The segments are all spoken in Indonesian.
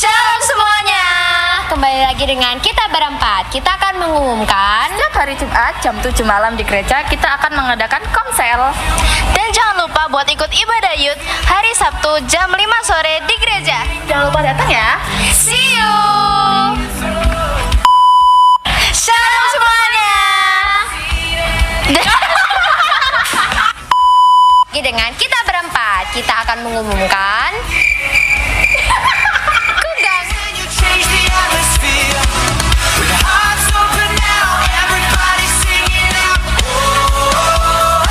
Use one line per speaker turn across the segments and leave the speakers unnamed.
Shalom semuanya. Kembali lagi dengan kita berempat. Kita akan mengumumkan
setiap hari Jumat jam 7 malam di gereja kita akan mengadakan komsel.
dan jangan lupa buat ikut ibadah youth hari Sabtu jam 5 sore di gereja.
Jangan lupa datang ya.
See you. Shalom semuanya. Lagi dengan kita berempat, kita akan mengumumkan Kugang.
Change the atmosphere with hearts open now. Everybody singing out. Oh,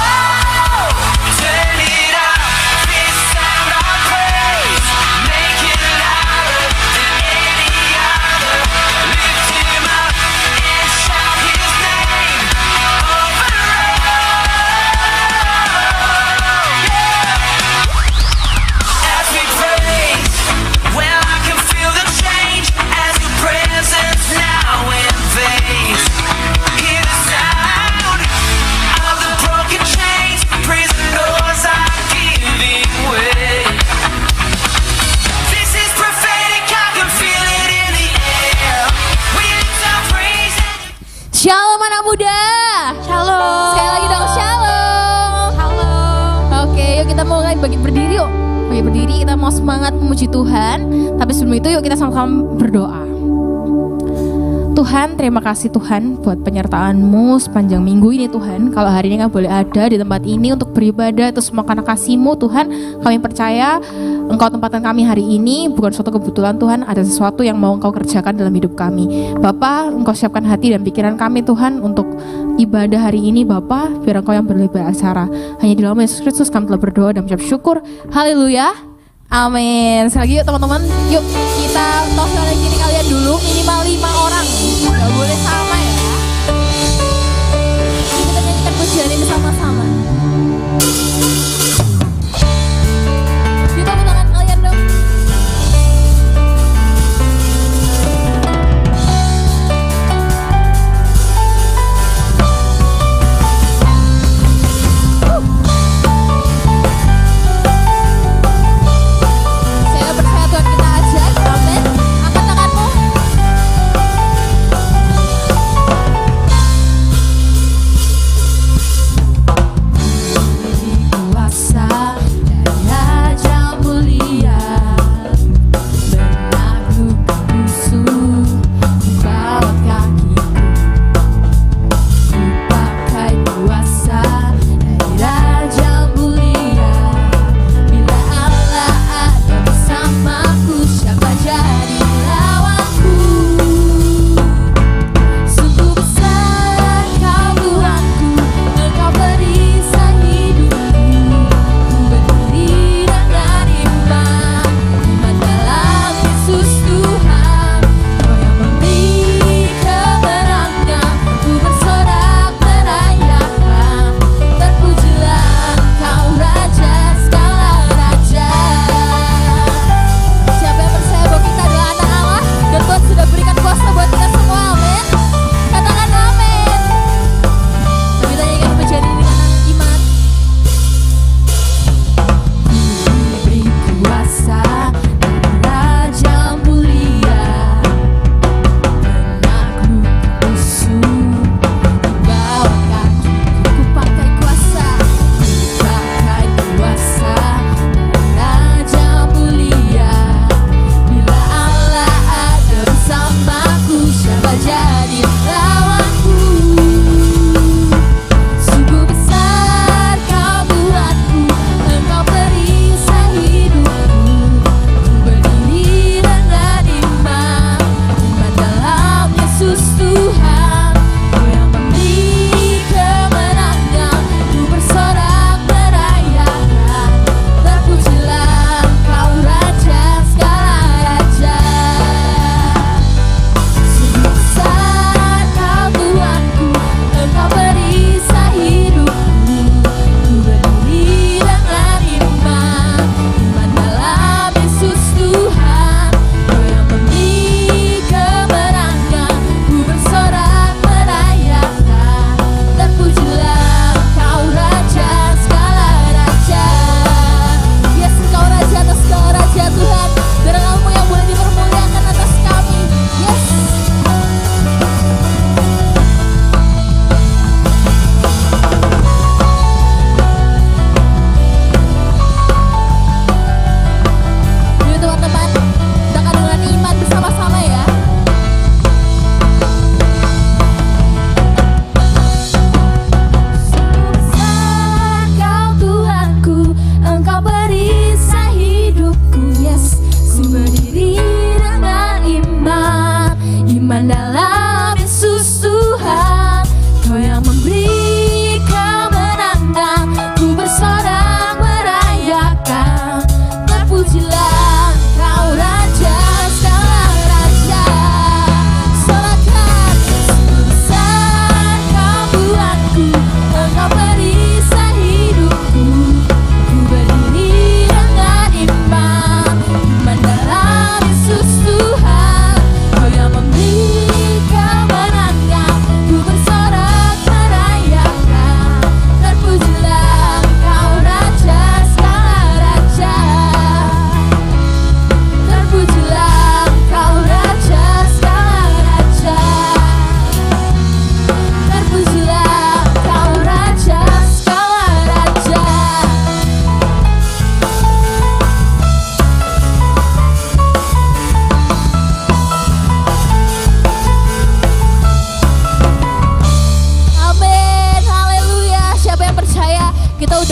turn it up. This sound of praise. Make it louder than any other. Lift him up and shout his name over as we praise. Well, I can feel the change as your presence now invades. Hear the sound of the broken chains. Prison doors are giving way. This is prophetic, I can feel it in the air. We lift our praise and
Shalom anak muda.
Shalom.
Sekali lagi dong shalom. Oke, yuk kita mulai berdiri yuk. Bagi berdiri kita mau semangat memuji Tuhan. Tapi sebelum itu yuk kita sama-sama berdoa. Tuhan, terima kasih Tuhan buat penyertaan-Mu sepanjang minggu ini Tuhan. Kalau hari ini kami boleh ada di tempat ini untuk beribadah, itu semua karena kasih-Mu Tuhan. Kami percaya Engkau tempatkan kami hari ini bukan suatu kebetulan Tuhan, ada sesuatu yang mau Engkau kerjakan dalam hidup kami. Bapa, Engkau siapkan hati dan pikiran kami Tuhan untuk ibadah hari ini Bapa, biar Engkau yang berbicara. Hanya di dalam Yesus Kristus kami telah berdoa dan mengucap syukur. Haleluya. Amin. Sekali lagi yuk teman-teman, yuk kita tos lagi ini kalian dulu minimal 5 orang. Gak boleh sama ya. Kita nyanyikan pujian ini sama-sama. Yuk tepuk tangan kalian dong. Saya percaya Tuhan kita ajak. Amin. Angkat tanganmu.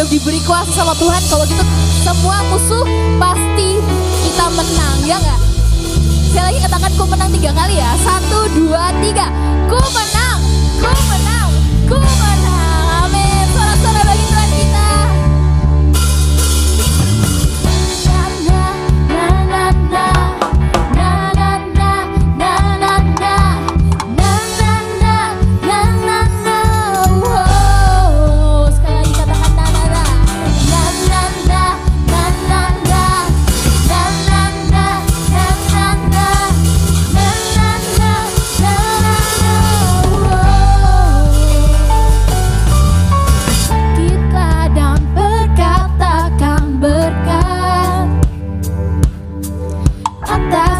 diberi kuasa sama Tuhan, kalau gitu semua musuh pasti kita menang, ya nggak? Sekali lagi katakan ku menang 3 kali ya. 1, 2, 3. Ku menang, ku menang, ku menang. Amin. Sorak-sorak bagi Tuhan kita.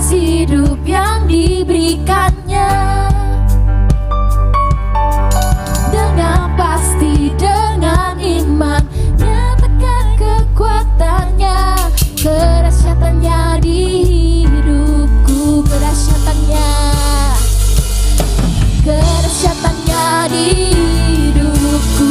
Hidup yang diberikannya dengan pasti, dengan iman, nyatakan kekuatannya, kedahsyatannya di hidupku, kedahsyatannya, kedahsyatannya di hidupku.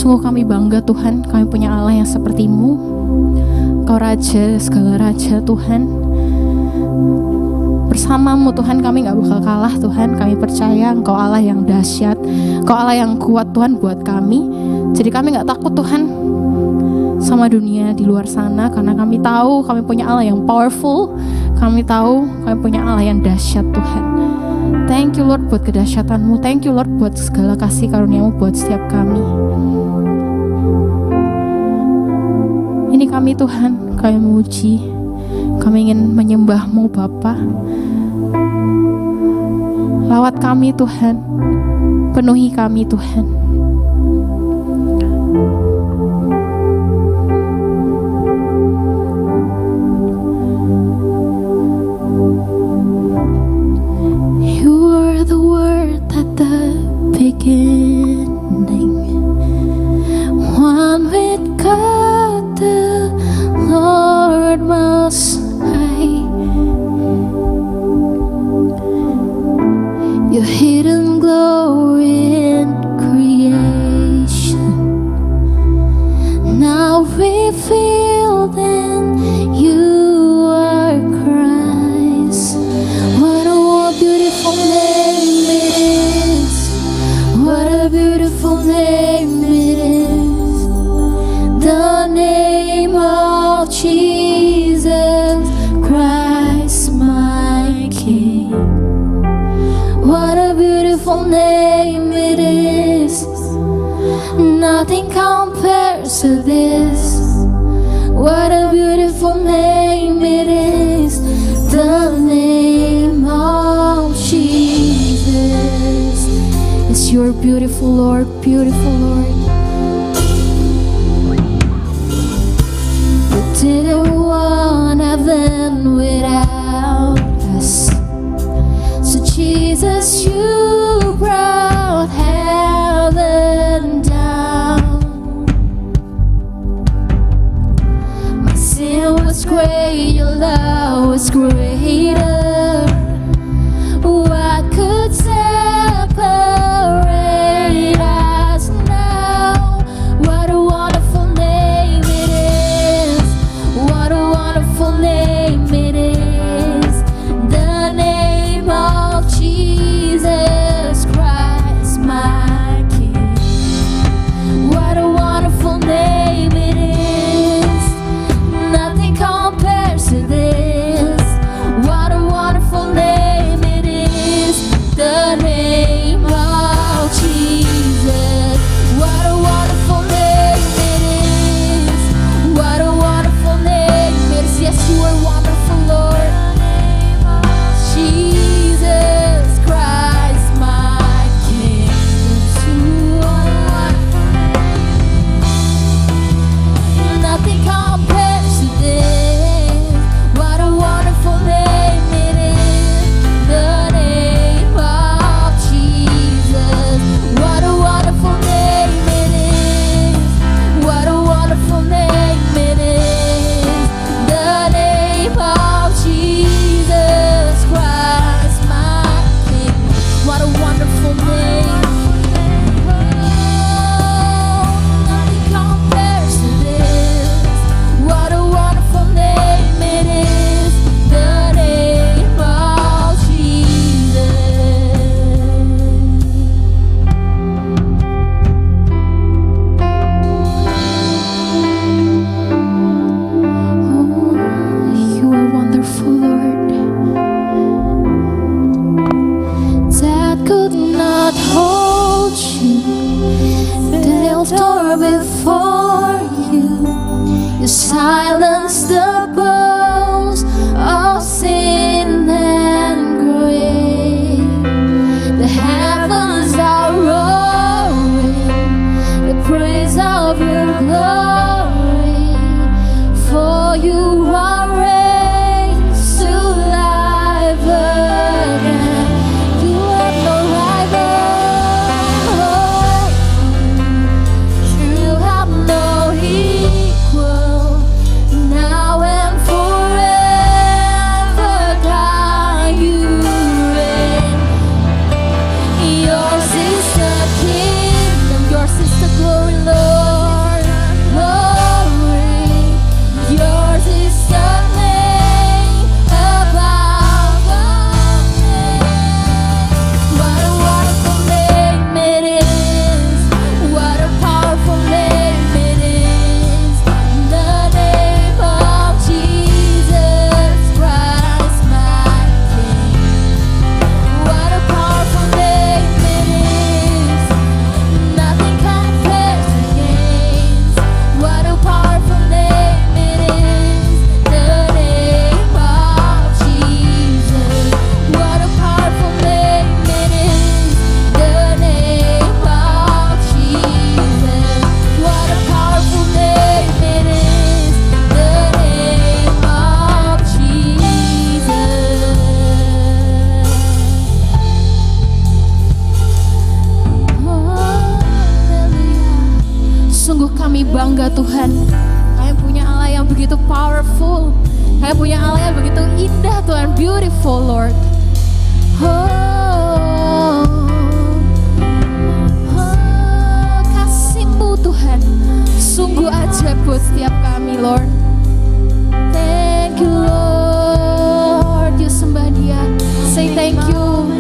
Sungguh kami bangga Tuhan, kami punya Allah yang seperti-Mu. Engkau Raja, segala Raja Tuhan. Bersama-Mu Tuhan kami gak bakal kalah Tuhan. Kami percaya Engkau Allah yang dahsyat, Engkau Allah yang kuat Tuhan buat kami. Jadi kami gak takut Tuhan sama dunia di luar sana, karena kami tahu kami punya Allah yang powerful. Kami tahu kami punya Allah yang dahsyat Tuhan. Thank you Lord buat kedahsyatan-Mu. Thank you Lord buat segala kasih karunia-Mu buat setiap kami. Ini kami Tuhan, kami memuji, kami ingin menyembah-Mu Bapa. Lawat kami Tuhan, penuhi kami Tuhan.
beautiful name it is. Nothing compares to this. What a beautiful name it is. The name of Jesus. It's your beautiful Lord, beautiful Lord. We didn't want heaven without us. So Jesus, you brought heaven down. My sin was great, your love was greater. What could separate us now? What a wonderful name it is. What a wonderful name it is. The name of Jesus Christ, my King. What a wonderful name it is. Nothing compares to this. What a wonderful name it is. The name of Jesus. What a wonderful name it is. What a wonderful name it is. Yes, you are wonderful, Lord. Jesus Christ, my King. Yes, you are wonderful. Nothing compares to this. What a wonderful name it is. The name of Jesus. What a wonderful name it is. What a wonderful name it is. The name of Jesus Christ, my King. What a wonderful name. Nothing compares to this. What a wonderful name it is. The name of Jesus. Oh, you are wonderful, Lord. That could not hold you. They'll door before you. You silence the bones of sin and grave. The heavens are roaring the praise of your glory. For you are raised to life again. You have no rival. You have no equal. Now and forever, God, you reign. Yours is the kingdom, yours is the glory, Lord, glory. Yours is the name above all names. What a wonderful name it is. What a powerful name it is. The name of Jesus Christ, my King. What a powerful name it is. Nothing compares against. What a powerful name it is. The name of Jesus. What a powerful name it is. The name of Jesus. What a powerful name it is. The name of Jesus. Haleluya. Sungguh kami bangga Tuhan. Kami punya Allah yang begitu powerful. Kami punya Allah yang begitu indah Tuhan. Beautiful Lord. Kasih-Mu Tuhan sungguh ajaib buat setiap kami, Lord. Thank you, Lord. You sembah Dia. Say thank you.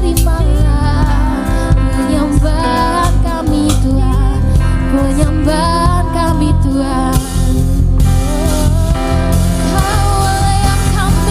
Terimalah penyembahan kami Tuhan, penyembahan kami Tuhan. Kau yang kami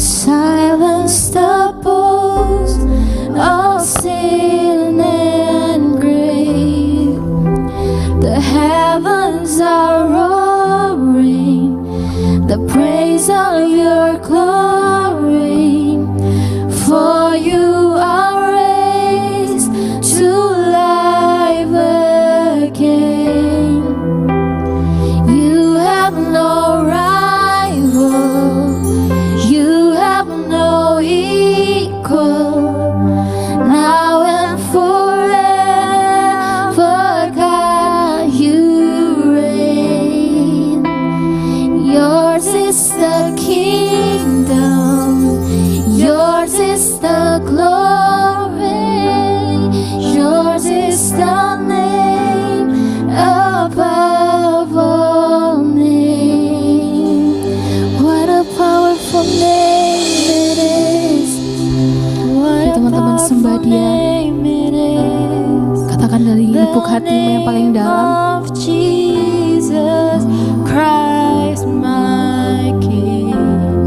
silence the boast of sin and grave. The heavens are roaring the praise of your glory, for you are raised to life again. You have no rival, you have no equal, now and forever, God, you reign. Yours is the kingdom, yours is the glory, yours is the name above all names. What a powerful name it is. What a
teman-teman sembah
powerful
Dia.
name it is.
Katakan dari lubuk hatimu yang paling dalam,
Of Jesus Christ, my King.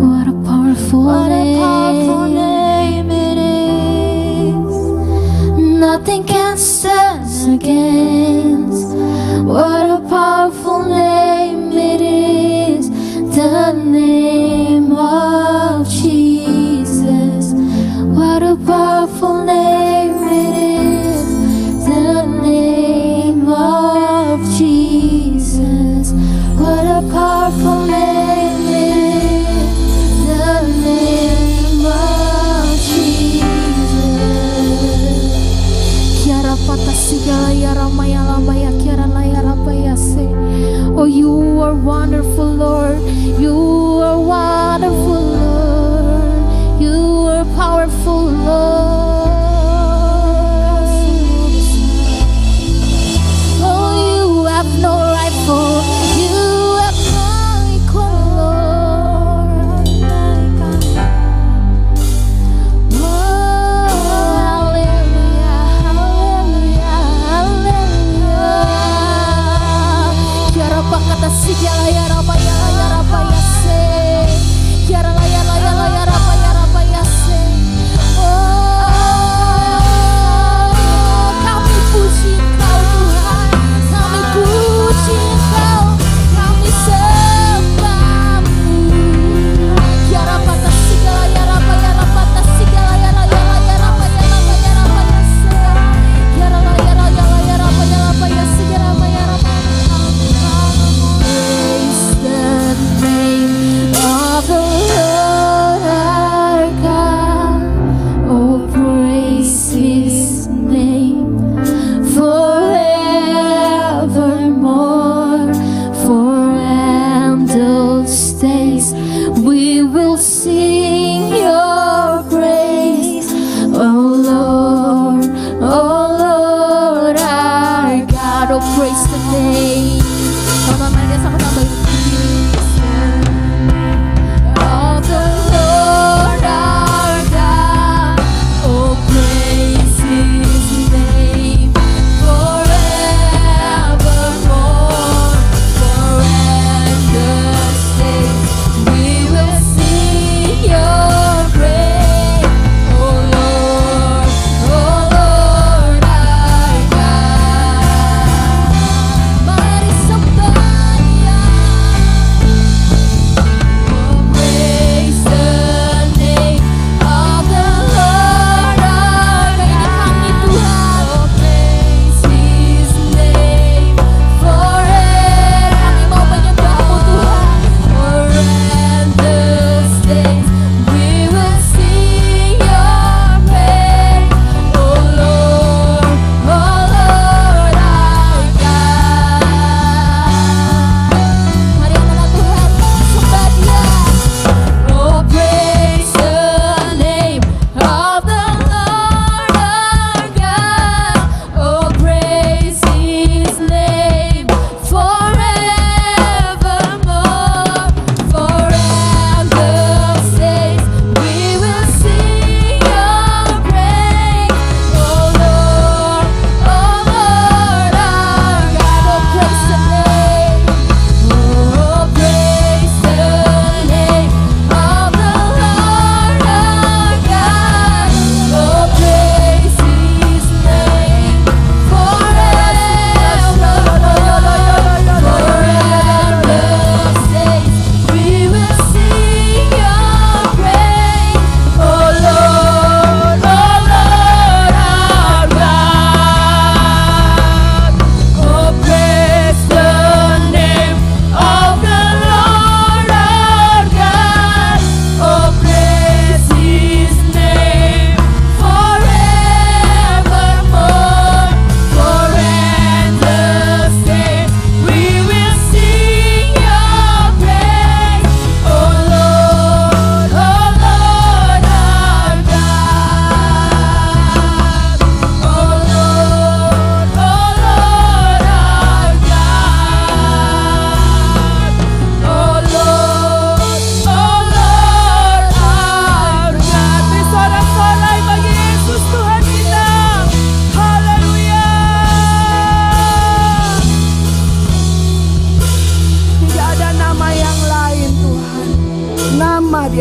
what a powerful
What a powerful
name.
name it is. Nothing can stand against. What a powerful name it is. The name of Jesus. What a powerful name it is. The name of Jesus. What a powerful name it is. The name of Jesus.
Kiara patah sigala ya ramaya lamaya kiara laya rabaya se. Oh, you are wonderful, Lord. You are wonderful, Lord. You are powerful, Lord.
Oh, you have no rival, you have no equal, Lord. Oh, hallelujah, hallelujah, hallelujah.
Kiara pakata sigala ya rabaya se. Kiara laya rabaya se.
Oh,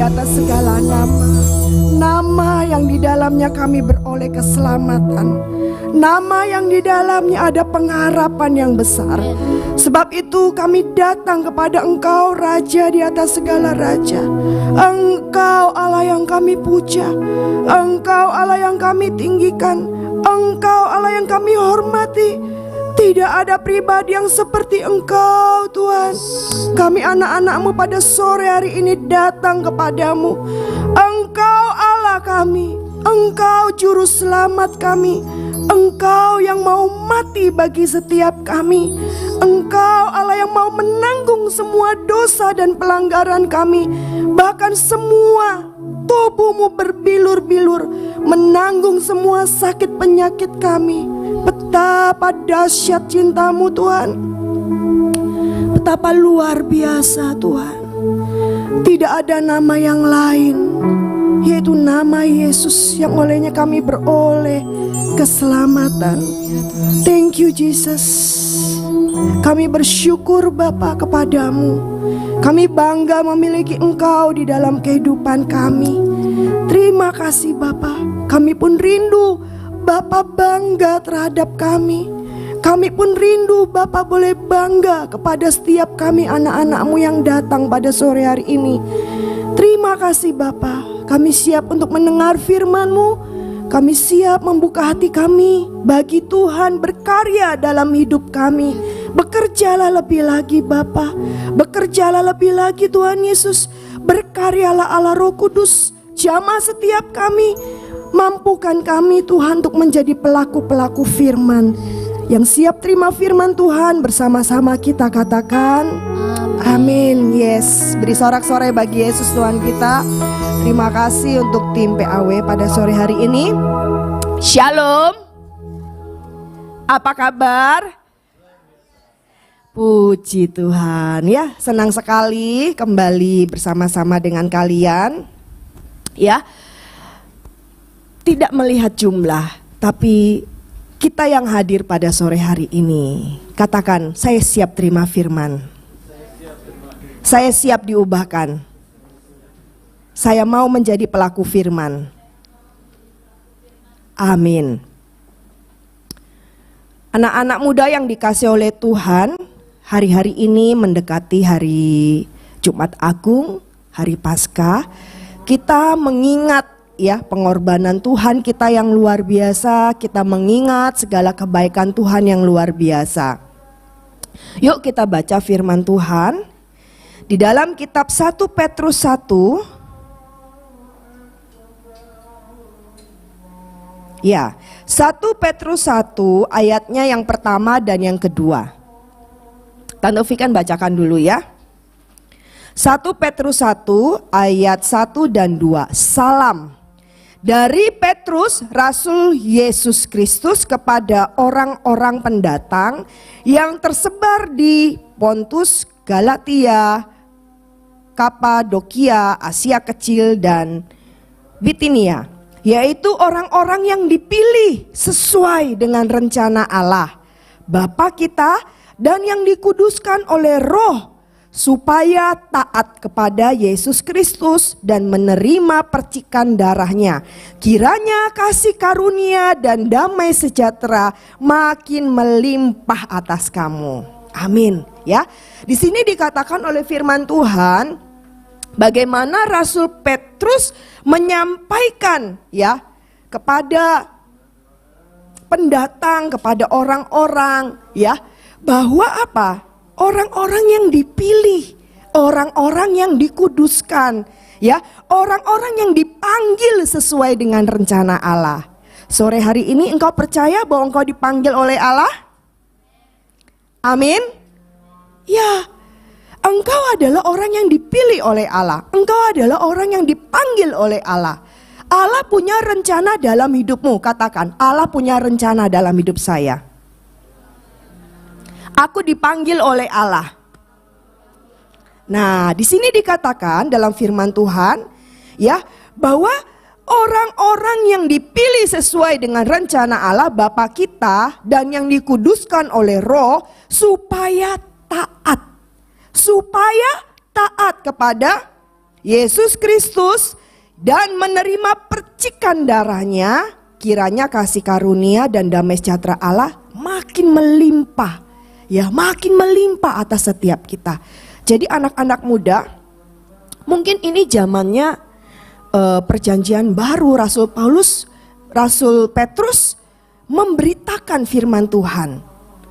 atas segala nama. Nama yang di dalamnya kami beroleh keselamatan. Nama yang di dalamnya ada pengharapan yang besar. Sebab itu kami datang kepada Engkau, Raja di atas segala raja. Engkau Allah yang kami puja. Engkau Allah yang kami tinggikan. Engkau Allah yang kami hormati. Tidak ada pribadi yang seperti Engkau, Tuhan. Kami anak-anak-Mu pada sore hari ini datang kepadamu. Engkau Allah kami. Engkau juru selamat kami. Engkau yang mau mati bagi setiap kami. Engkau Allah yang mau menanggung semua dosa dan pelanggaran kami. Bahkan semua tubuh-Mu berbilur-bilur, menanggung semua sakit penyakit kami. Betapa dahsyat cinta-Mu, Tuhan. Betapa luar biasa, Tuhan. Tidak ada nama yang lain, yaitu nama Yesus yang olehnya kami beroleh keselamatan. Thank you, Jesus. Kami bersyukur Bapa kepadamu. Kami bangga memiliki Engkau di dalam kehidupan kami. Terima kasih Bapa. Kami pun rindu Bapa bangga terhadap kami. Kami pun rindu Bapa boleh bangga kepada setiap kami anak-anak-Mu yang datang pada sore hari ini. Terima kasih Bapa. Kami siap untuk mendengar firman-Mu. Kami siap membuka hati kami bagi Tuhan berkarya dalam hidup kami. Bekerjalah lebih lagi Bapa. Bekerjalah lebih lagi Tuhan Yesus. Berkaryalah Allah Roh Kudus. Jamah setiap kami. Mampukan kami Tuhan untuk menjadi pelaku-pelaku firman. Yang siap terima firman Tuhan bersama-sama kita katakan amin. Yes, beri sorak-sorai bagi Yesus Tuhan kita. Terima kasih untuk tim PAW pada sore hari ini. Shalom. Apa kabar? Puji Tuhan ya, senang sekali kembali bersama-sama dengan kalian. Ya, tidak melihat jumlah, tapi kita yang hadir pada sore hari ini, katakan saya siap terima firman. Saya siap diubahkan. Saya mau menjadi pelaku firman. Amin. Anak-anak muda yang dikasih oleh Tuhan, hari-hari ini mendekati hari Jumat Agung, hari Paskah. Kita mengingat ya pengorbanan Tuhan kita yang luar biasa. Kita mengingat segala kebaikan Tuhan yang luar biasa. Yuk kita baca firman Tuhan di dalam kitab 1 Petrus 1. Ya, 1 Petrus 1 ayatnya yang pertama dan yang kedua. Tante Fikan bacakan dulu ya. 1 Petrus 1 ayat 1 dan 2. Salam dari Petrus, Rasul Yesus Kristus kepada orang-orang pendatang yang tersebar di Pontus, Galatia, Kapadokia, Asia Kecil dan Bitinia, yaitu orang-orang yang dipilih sesuai dengan rencana Allah Bapa kita dan yang dikuduskan oleh Roh supaya taat kepada Yesus Kristus dan menerima percikan darahnya. Kiranya kasih karunia dan damai sejahtera makin melimpah atas kamu. Amin. Ya, di sini dikatakan oleh firman Tuhan bagaimana Rasul Petrus menyampaikan ya kepada pendatang, kepada orang-orang ya, bahwa apa? Orang-orang yang dipilih, orang-orang yang dikuduskan, ya, orang-orang yang dipanggil sesuai dengan rencana Allah. Sore hari ini engkau percaya bahwa engkau dipanggil oleh Allah? Amin. Ya, engkau adalah orang yang dipilih oleh Allah. Engkau adalah orang yang dipanggil oleh Allah. Allah punya rencana dalam hidupmu. Katakan, Allah punya rencana dalam hidup saya. Aku dipanggil oleh Allah. Nah, di sini dikatakan dalam firman Tuhan, ya, bahwa orang-orang yang dipilih sesuai dengan rencana Allah Bapa kita dan yang dikuduskan oleh Roh supaya taat kepada Yesus Kristus dan menerima percikan darahnya, kiranya kasih karunia dan damai sejahtera Allah makin melimpah, ya, makin melimpah atas setiap kita. Jadi anak-anak muda, mungkin ini zamannya perjanjian baru. Rasul Petrus memberitakan firman Tuhan,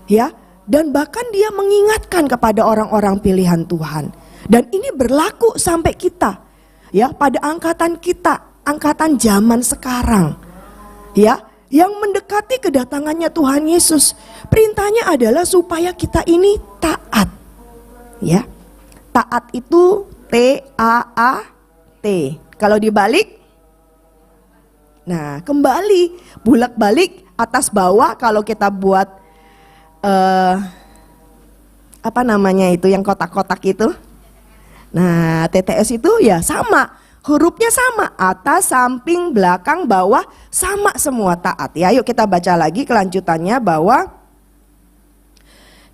ya, dan bahkan dia mengingatkan kepada orang-orang pilihan Tuhan. Dan ini berlaku sampai kita, ya, pada angkatan kita, angkatan zaman sekarang, ya, yang mendekati kedatangannya Tuhan Yesus. Perintahnya adalah supaya kita ini taat, ya. Taat itu T-A-A-T. Kalau dibalik, nah kembali, bulak-balik, atas bawah. Kalau kita buat apa namanya itu yang kotak-kotak itu, nah TTS itu ya sama, hurufnya sama, atas, samping, belakang, bawah, sama semua taat, ya. Yuk kita baca lagi kelanjutannya, bahwa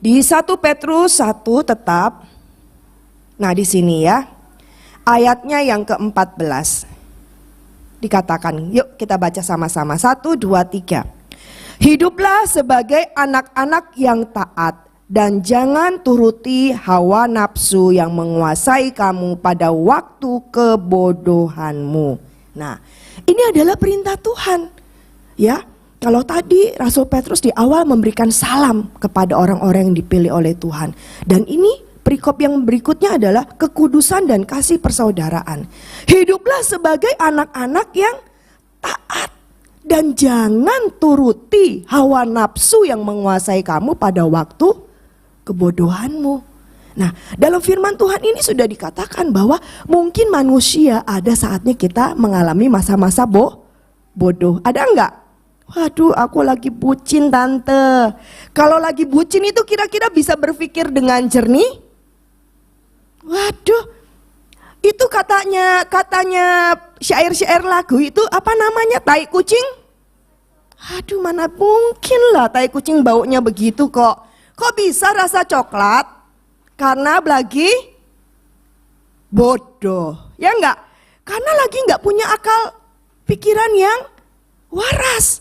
di 1 Petrus 1 tetap. Nah di sini ya, ayatnya yang ke-14 dikatakan, yuk kita baca sama-sama, 1, 2, 3. Hiduplah sebagai anak-anak yang taat, dan jangan turuti hawa nafsu yang menguasai kamu pada waktu kebodohanmu. Nah, ini adalah perintah Tuhan, ya. Kalau tadi Rasul Petrus di awal memberikan salam kepada orang-orang yang dipilih oleh Tuhan, dan ini perikop yang berikutnya adalah kekudusan dan kasih persaudaraan. Hiduplah sebagai anak-anak yang taat, dan jangan turuti hawa nafsu yang menguasai kamu pada waktu kebodohanmu. Nah, dalam firman Tuhan ini sudah dikatakan bahwa mungkin manusia ada saatnya kita mengalami masa-masa bodoh. Ada enggak? Waduh, aku lagi bucin tante. Kalau lagi bucin itu kira-kira bisa berpikir dengan jernih? Waduh, itu katanya syair-syair lagu itu apa namanya, tai kucing? Aduh, mana mungkin lah tai kucing baunya begitu kok. Kok bisa rasa coklat? Karena lagi bodoh, ya enggak? Karena lagi enggak punya akal pikiran yang waras.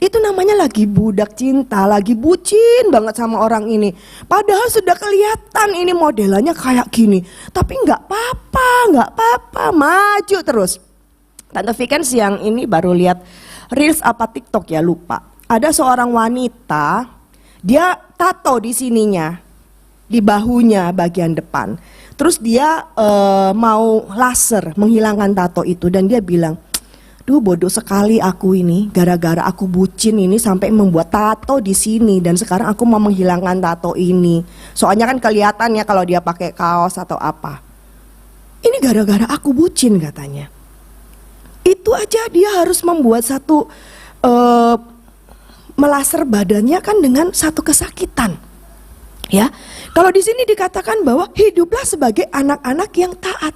Itu namanya lagi budak cinta, lagi bucin banget sama orang ini. Padahal sudah kelihatan ini modelannya kayak gini. Tapi enggak apa-apa, maju terus. Tante Viken siang ini baru lihat Reels apa TikTok ya, lupa. Ada seorang wanita, dia tato di sininya, di bahunya bagian depan. Terus dia mau laser menghilangkan tato itu, dan dia bilang, duh bodoh sekali aku ini, gara-gara aku bucin ini sampai membuat tato di sini, dan sekarang aku mau menghilangkan tato ini. Soalnya kan kelihatan ya kalau dia pakai kaos atau apa. Ini gara-gara aku bucin katanya. Itu aja dia harus membuat satu melaser badannya kan dengan satu kesakitan. Ya, kalau di sini dikatakan bahwa hiduplah sebagai anak-anak yang taat.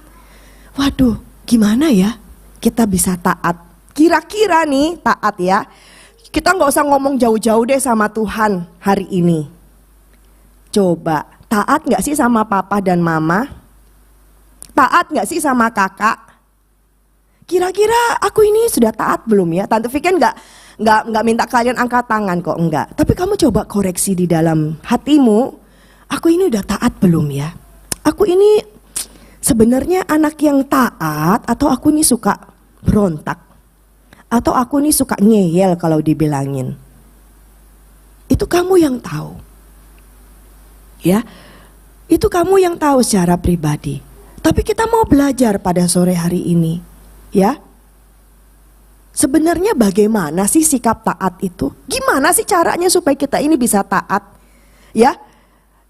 Waduh, gimana ya kita bisa taat? Kira-kira nih taat ya. Kita nggak usah ngomong jauh-jauh deh sama Tuhan hari ini. Coba, taat nggak sih sama papa dan mama? Taat nggak sih sama kakak? Kira-kira aku ini sudah taat belum ya? Tante Viken nggak minta kalian angkat tangan kok, enggak. Tapi kamu coba koreksi di dalam hatimu. Aku ini udah taat belum ya? Aku ini sebenarnya anak yang taat, atau aku ini suka berontak, atau aku ini suka ngeyel kalau dibilangin. Itu kamu yang tahu. Ya, itu kamu yang tahu secara pribadi. Tapi kita mau belajar pada sore hari ini, ya. Sebenarnya bagaimana sih sikap taat itu? Gimana sih caranya supaya kita ini bisa taat?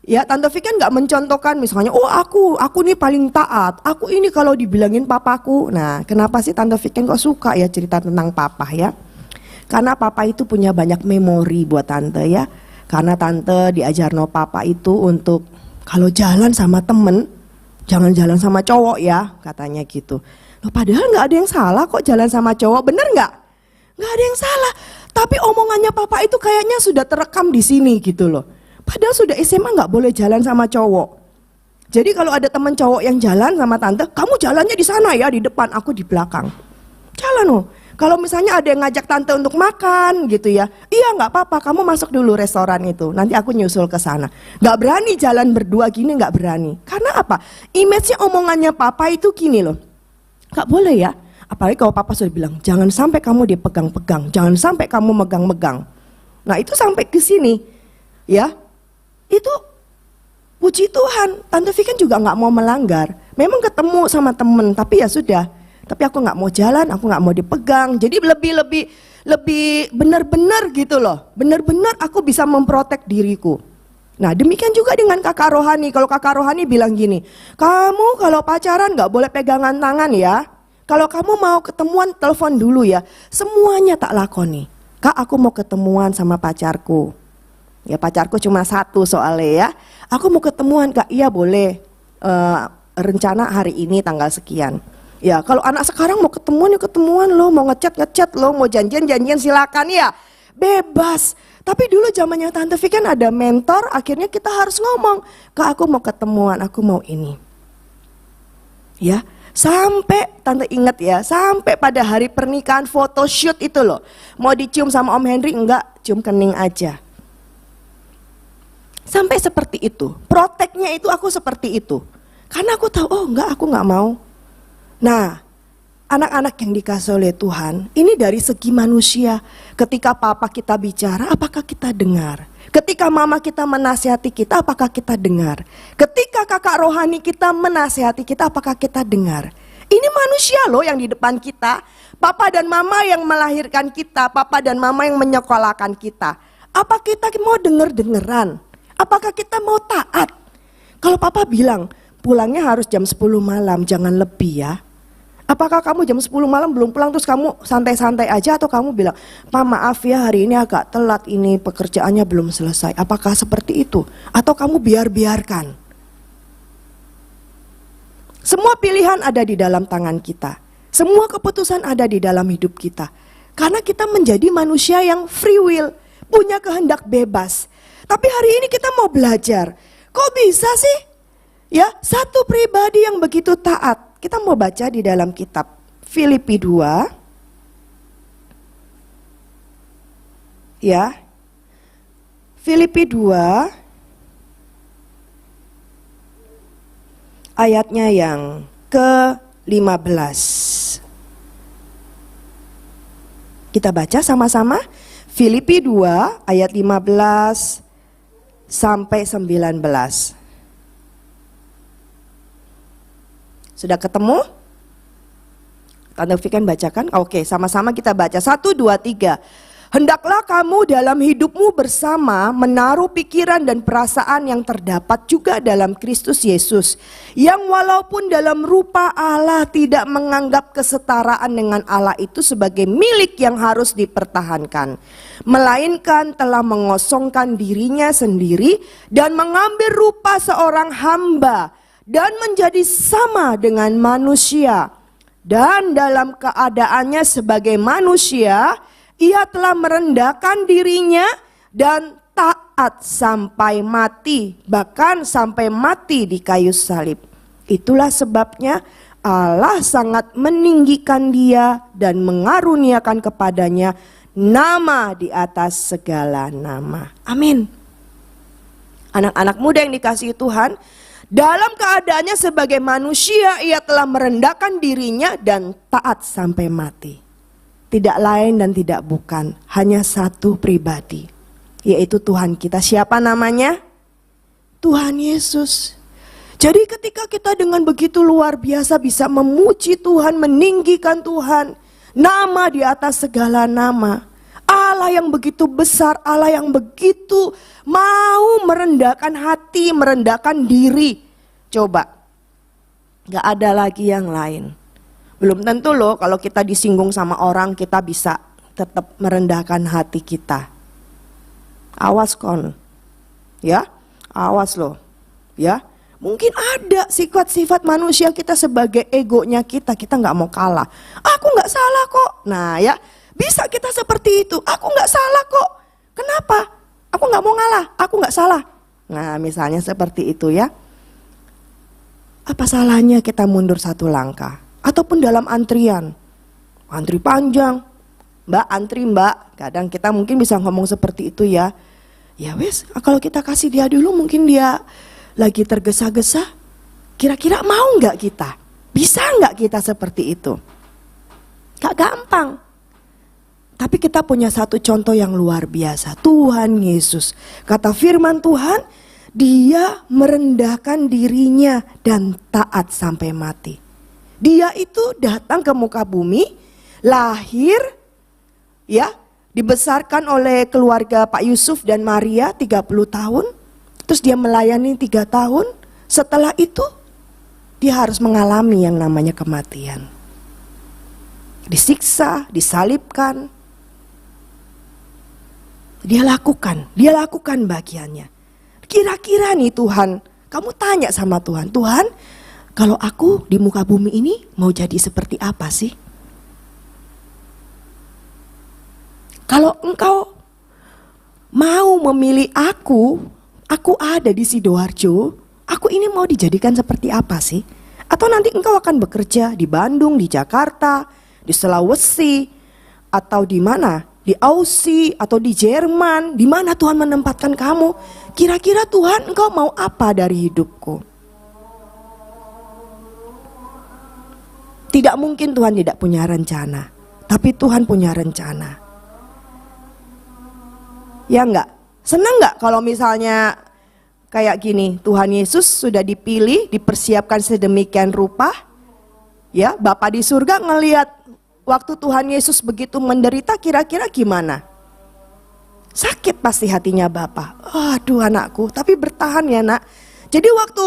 Ya, Tante Viken nggak mencontohkan misalnya, oh aku nih paling taat, aku ini kalau dibilangin papaku. Nah, kenapa sih Tante Viken kok suka ya cerita tentang papa ya? Karena papa itu punya banyak memori buat tante ya. Karena tante diajar no papa itu untuk kalau jalan sama temen, jangan jalan sama cowok ya, katanya gitu. Loh, padahal nggak ada yang salah kok jalan sama cowok, bener nggak? Nggak ada yang salah. Tapi omongannya papa itu kayaknya sudah terekam di sini gitu loh. Padahal sudah SMA nggak boleh jalan sama cowok. Jadi kalau ada teman cowok yang jalan sama tante, kamu jalannya di sana ya, di depan, aku di belakang. Jalan loh. Kalau misalnya ada yang ngajak tante untuk makan gitu ya, iya nggak apa-apa, kamu masuk dulu restoran itu, nanti aku nyusul ke sana. Nggak berani jalan berdua gini, nggak berani. Karena apa? Image-nya omongannya papa itu gini loh, nggak boleh ya. Apalagi kalau papa sudah bilang, jangan sampai kamu dipegang-pegang, jangan sampai kamu megang-megang. Nah itu sampai ke sini, ya, itu puji Tuhan, Tante Vi kan juga nggak mau melanggar. Memang ketemu sama temen, tapi ya sudah. Tapi aku nggak mau jalan, aku nggak mau dipegang. Jadi lebih benar-benar gitu loh. Benar-benar aku bisa memprotek diriku. Nah demikian juga dengan kakak rohani. Kalau kakak rohani bilang gini, kamu kalau pacaran nggak boleh pegangan tangan ya. Kalau kamu mau ketemuan telepon dulu ya. Semuanya tak lakoni. Kak aku mau ketemuan sama pacarku. Ya pacarku cuma satu soalnya ya. Aku mau ketemuan Kak, iya boleh. Rencana hari ini tanggal sekian. Ya kalau anak sekarang mau ketemuan ya ketemuan loh, mau ngechat loh, mau janjian silakan ya. Bebas. Tapi dulu zamannya Tante Vi kan ada mentor, akhirnya kita harus ngomong, Kak aku mau ketemuan, aku mau ini. Ya, sampai Tante ingat ya, sampai pada hari pernikahan photoshoot itu loh. Mau dicium sama Om Henry, enggak, cium kening aja. Sampai seperti itu, proteknya itu aku seperti itu. Karena aku tahu, oh enggak, aku enggak mau. Nah, anak-anak yang dikasih oleh Tuhan, ini dari segi manusia. Ketika papa kita bicara, apakah kita dengar? Ketika mama kita menasihati kita, apakah kita dengar? Ketika kakak rohani kita menasihati kita, apakah kita dengar? Ini manusia loh yang di depan kita. Papa dan mama yang melahirkan kita, papa dan mama yang menyekolahkan kita. Apa kita mau denger-dengeran? Apakah kita mau taat? Kalau papa bilang, pulangnya harus jam 10 malam, jangan lebih ya. Apakah kamu jam 10 malam belum pulang terus kamu santai-santai aja, atau kamu bilang, Pak maaf ya hari ini agak telat, ini pekerjaannya belum selesai. Apakah seperti itu? Atau kamu biarkan? Semua pilihan ada di dalam tangan kita. Semua keputusan ada di dalam hidup kita. Karena kita menjadi manusia yang free will, punya kehendak bebas. Tapi hari ini kita mau belajar, kok bisa sih? Ya, satu pribadi yang begitu taat. Kita mau baca di dalam kitab Filipi 2. Ya. Filipi 2 ayatnya yang ke-15. Kita baca sama-sama. Filipi 2 ayat 15 sampai 19. Sudah ketemu? Tante Vi kan bacakan? Oke, sama-sama kita baca. 1, 2, 3. Hendaklah kamu dalam hidupmu bersama menaruh pikiran dan perasaan yang terdapat juga dalam Kristus Yesus, yang walaupun dalam rupa Allah tidak menganggap kesetaraan dengan Allah itu sebagai milik yang harus dipertahankan, melainkan telah mengosongkan dirinya sendiri dan mengambil rupa seorang hamba dan menjadi sama dengan manusia. Dan dalam keadaannya sebagai manusia, ia telah merendahkan dirinya dan taat sampai mati, bahkan sampai mati di kayu salib. Itulah sebabnya Allah sangat meninggikan dia dan mengaruniakan kepadanya nama di atas segala nama. Amin. Anak-anak muda yang dikasihi Tuhan, dalam keadaannya sebagai manusia ia telah merendahkan dirinya dan taat sampai mati. Tidak lain dan tidak bukan, hanya satu pribadi, yaitu Tuhan kita. Siapa namanya? Tuhan Yesus. Jadi ketika kita dengan begitu luar biasa bisa memuji Tuhan, meninggikan Tuhan, nama di atas segala nama, Allah yang begitu besar, Allah yang begitu mau merendahkan hati, merendahkan diri. Coba, gak ada lagi yang lain. Belum tentu loh kalau kita disinggung sama orang kita bisa tetap merendahkan hati kita. Awas kon, ya, awas loh, ya. Mungkin ada sifat-sifat manusia kita sebagai egonya kita nggak mau kalah. Aku nggak salah kok. Nah ya, bisa kita seperti itu. Aku nggak salah kok. Kenapa? Aku nggak mau ngalah. Aku nggak salah. Nah misalnya seperti itu ya. Apa salahnya kita mundur satu langkah? Ataupun dalam antrian, antri panjang, mbak antri mbak, kadang kita mungkin bisa ngomong seperti itu ya. Ya wes, kalau kita kasih dia dulu mungkin dia lagi tergesa-gesa, kira-kira mau nggak kita? Bisa nggak kita seperti itu? Gak gampang. Tapi kita punya satu contoh yang luar biasa, Tuhan Yesus. Kata firman Tuhan, dia merendahkan dirinya dan taat sampai mati. Dia itu datang ke muka bumi, lahir, ya, dibesarkan oleh keluarga Pak Yusuf dan Maria 30 tahun. Terus dia melayani 3 tahun. Setelah itu, dia harus mengalami yang namanya kematian. Disiksa, disalibkan. Dia lakukan bagiannya. Kira-kira nih Tuhan, kamu tanya sama Tuhan, Tuhan, kalau aku di muka bumi ini mau jadi seperti apa sih? Kalau engkau mau memilih aku ada di Sidoarjo, aku ini mau dijadikan seperti apa sih? Atau nanti engkau akan bekerja di Bandung, di Jakarta, di Sulawesi, atau di mana? Di Aussie atau di Jerman, di mana Tuhan menempatkan kamu? Kira-kira Tuhan engkau mau apa dari hidupku? Tidak mungkin Tuhan tidak punya rencana, tapi Tuhan punya rencana. Ya enggak? Senang enggak kalau misalnya kayak gini, Tuhan Yesus sudah dipilih, dipersiapkan sedemikian rupa. Ya, Bapa di surga ngelihat waktu Tuhan Yesus begitu menderita, kira-kira gimana? Sakit pasti hatinya Bapa. Aduh anakku, tapi bertahan ya nak. Jadi waktu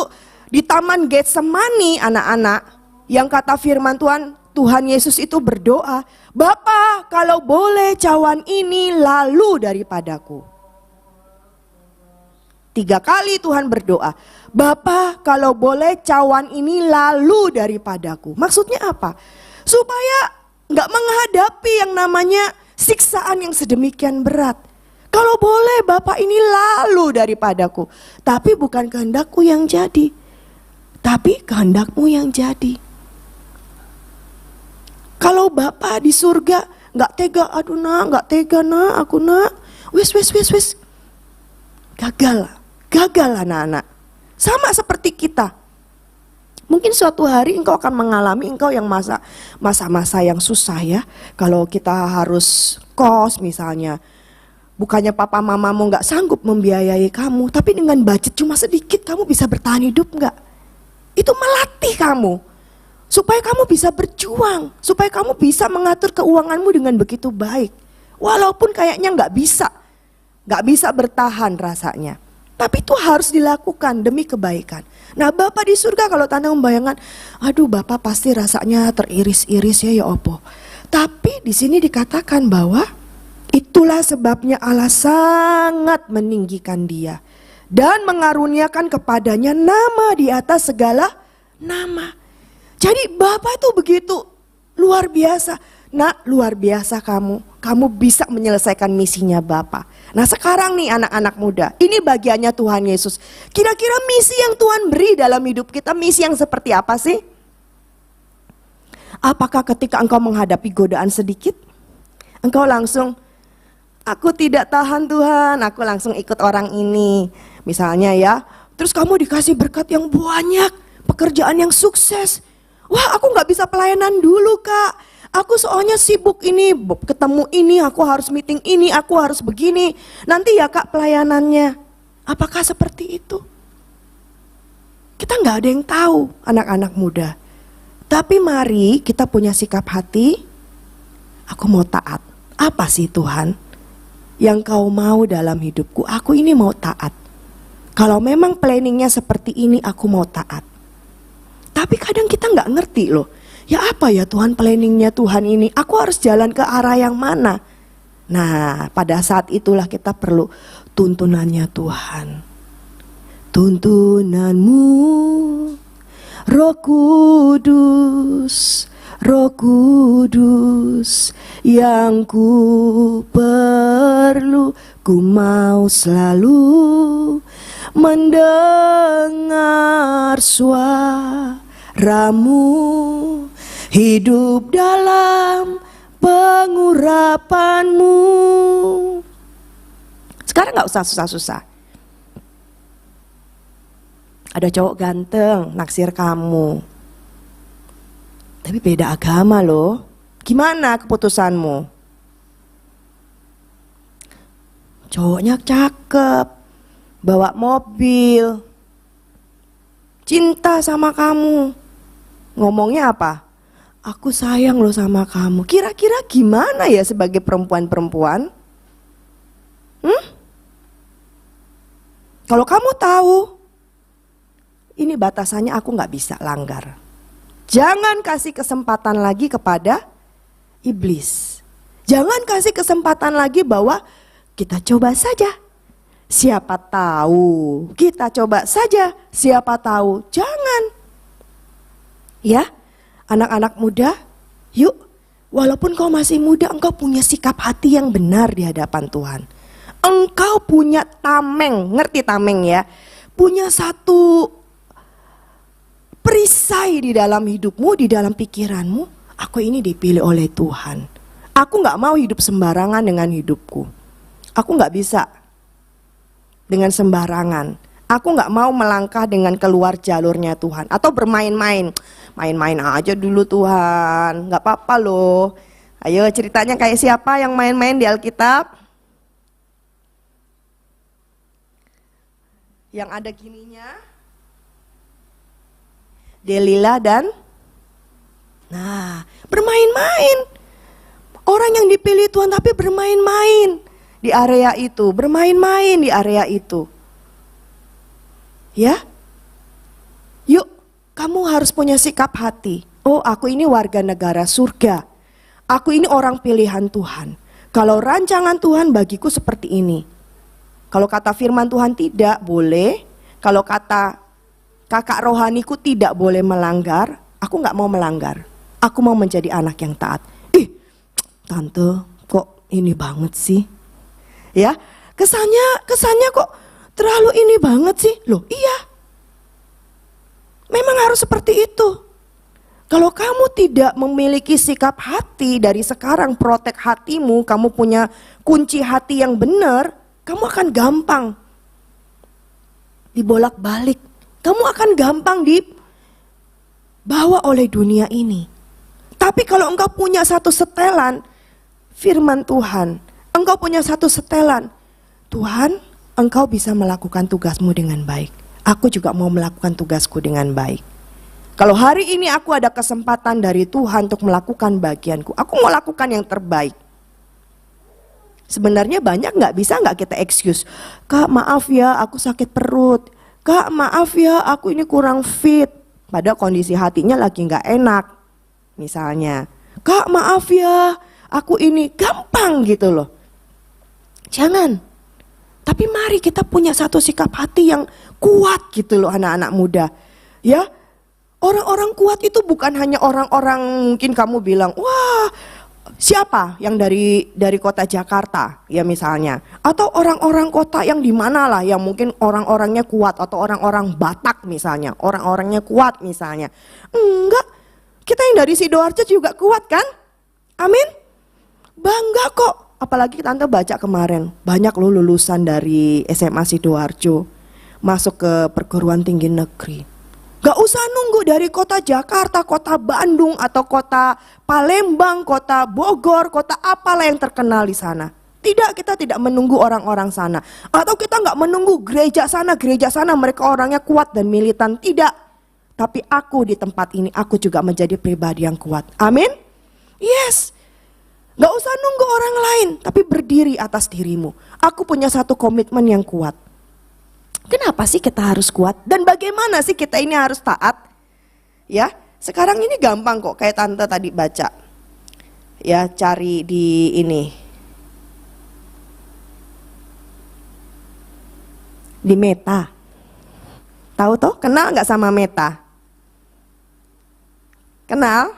di Taman Getsemani anak-anak, yang kata firman Tuhan, Tuhan Yesus itu berdoa, Bapa kalau boleh cawan ini lalu daripadaku. 3 kali Tuhan berdoa, Bapa kalau boleh cawan ini lalu daripadaku. Maksudnya apa? Supaya nggak menghadapi yang namanya siksaan yang sedemikian berat. Kalau boleh Bapak ini lalu daripadaku. Tapi bukan kehendakku yang jadi, tapi kehendakmu yang jadi. Kalau Bapak di surga nggak tega, aduh nak, nggak tega nak, aku nak, wis. Gagal anak-anak. Sama seperti kita. Mungkin suatu hari engkau akan mengalami engkau yang masa-masa yang susah ya. Kalau kita harus kos misalnya, bukannya papa mamamu gak sanggup membiayai kamu, tapi dengan budget cuma sedikit kamu bisa bertahan hidup gak? Itu melatih kamu, supaya kamu bisa berjuang, supaya kamu bisa mengatur keuanganmu dengan begitu baik. Walaupun kayaknya gak bisa bertahan rasanya. Tapi itu harus dilakukan demi kebaikan. Nah Bapak di surga kalau Tanda membayangkan, aduh Bapak pasti rasanya teriris-iris ya opo. Tapi di sini dikatakan bahwa itulah sebabnya Allah sangat meninggikan dia dan mengaruniakan kepadanya nama di atas segala nama. Jadi Bapak itu begitu luar biasa. Nak, luar biasa kamu bisa menyelesaikan misinya Bapak. Nah sekarang nih anak-anak muda, ini bagiannya Tuhan Yesus. Kira-kira misi yang Tuhan beri dalam hidup kita, misi yang seperti apa sih? Apakah ketika engkau menghadapi godaan sedikit, engkau langsung, aku tidak tahan Tuhan, aku langsung ikut orang ini. Misalnya ya, terus kamu dikasih berkat yang banyak, pekerjaan yang sukses. Wah aku gak bisa pelayanan dulu Kak. Aku soalnya sibuk ini, ketemu ini, aku harus meeting ini, aku harus begini. Nanti ya Kak pelayanannya. Apakah seperti itu? Kita gak ada yang tahu anak-anak muda. Tapi mari kita punya sikap hati, aku mau taat. Apa sih Tuhan yang kau mau dalam hidupku? Aku ini mau taat. Kalau memang planningnya seperti ini, aku mau taat. Tapi kadang kita gak ngerti loh. Ya apa ya Tuhan planningnya Tuhan ini? Aku harus jalan ke arah yang mana? Nah pada saat itulah kita perlu tuntunannya Tuhan. Tuntunanmu Roh Kudus, Roh Kudus yang ku perlu, ku mau selalu mendengar suaramu, hidup dalam pengurapanmu. Sekarang gak usah susah-susah. Ada cowok ganteng naksir kamu, tapi beda agama loh. Gimana keputusanmu? Cowoknya cakep, bawa mobil, cinta sama kamu. Ngomongnya apa? Aku sayang loh sama kamu. Kira-kira gimana ya sebagai perempuan-perempuan? Kalau kamu tahu, ini batasannya aku gak bisa langgar. Jangan kasih kesempatan lagi kepada iblis. Jangan kasih kesempatan lagi bahwa kita coba saja. Siapa tahu, kita coba saja. Siapa tahu, jangan. Ya, anak-anak muda, yuk, walaupun kau masih muda, engkau punya sikap hati yang benar di hadapan Tuhan. Engkau punya tameng, ngerti tameng ya? Punya satu perisai di dalam hidupmu, di dalam pikiranmu. Aku ini dipilih oleh Tuhan. Aku gak mau hidup sembarangan dengan hidupku. Aku gak bisa dengan sembarangan. Aku gak mau melangkah dengan keluar jalurnya Tuhan. Atau bermain-main. Main-main aja dulu Tuhan, gak apa-apa loh. Ayo ceritanya kayak siapa yang main-main di Alkitab? Yang ada gininya, Delila dan bermain-main. Orang yang dipilih Tuhan tapi bermain-main di area itu, bermain-main di area itu. Ya, yuk kamu harus punya sikap hati. Oh, aku ini warga negara surga. Aku ini orang pilihan Tuhan. Kalau rancangan Tuhan bagiku seperti ini. Kalau kata firman Tuhan tidak boleh. Kalau kata kakak rohaniku tidak boleh melanggar. Aku gak mau melanggar. Aku mau menjadi anak yang taat. Tante kok ini banget sih? Ya, kesannya kok terlalu ini banget sih? Loh iya. Memang harus seperti itu. Kalau kamu tidak memiliki sikap hati dari sekarang, protek hatimu, kamu punya kunci hati yang benar, kamu akan gampang dibolak-balik. Kamu akan gampang dibawa oleh dunia ini. Tapi kalau engkau punya satu setelan firman Tuhan, engkau punya satu setelan, Tuhan, engkau bisa melakukan tugasmu dengan baik. Aku juga mau melakukan tugasku dengan baik. Kalau hari ini aku ada kesempatan dari Tuhan untuk melakukan bagianku, aku mau lakukan yang terbaik. Sebenarnya banyak bisa kita excuse. Kak maaf ya aku sakit perut. Kak maaf ya aku ini kurang fit. Padahal kondisi hatinya lagi gak enak. Misalnya, Kak maaf ya aku ini, gampang gitu loh. Jangan. Tapi mari kita punya satu sikap hati yang kuat gitu loh anak-anak muda. Ya, orang-orang kuat itu bukan hanya orang-orang mungkin kamu bilang, wah siapa yang dari kota Jakarta ya misalnya. Atau orang-orang kota yang di mana lah yang mungkin orang-orangnya kuat. Atau orang-orang Batak misalnya, orang-orangnya kuat misalnya. Enggak, kita yang dari Sidoarjo juga kuat kan? Amin. Bangga kok. Apalagi tante baca kemarin, banyak loh lulusan dari SMA Sidoarjo masuk ke perguruan tinggi negeri. Gak usah nunggu dari kota Jakarta, kota Bandung, atau kota Palembang, kota Bogor, kota apalah yang terkenal di sana. Tidak, kita tidak menunggu orang-orang sana. Atau kita gak menunggu gereja sana mereka orangnya kuat dan militan. Tidak. Tapi aku di tempat ini, aku juga menjadi pribadi yang kuat. Amin? Yes. Gak usah nunggu orang lain, tapi berdiri atas dirimu. Aku punya satu komitmen yang kuat. Kenapa sih kita harus kuat? Dan bagaimana sih kita ini harus taat? Ya, sekarang ini gampang kok, kayak tante tadi baca. Ya, cari di ini. Di Meta. Tahu toh? Kenal nggak sama Meta? Kenal?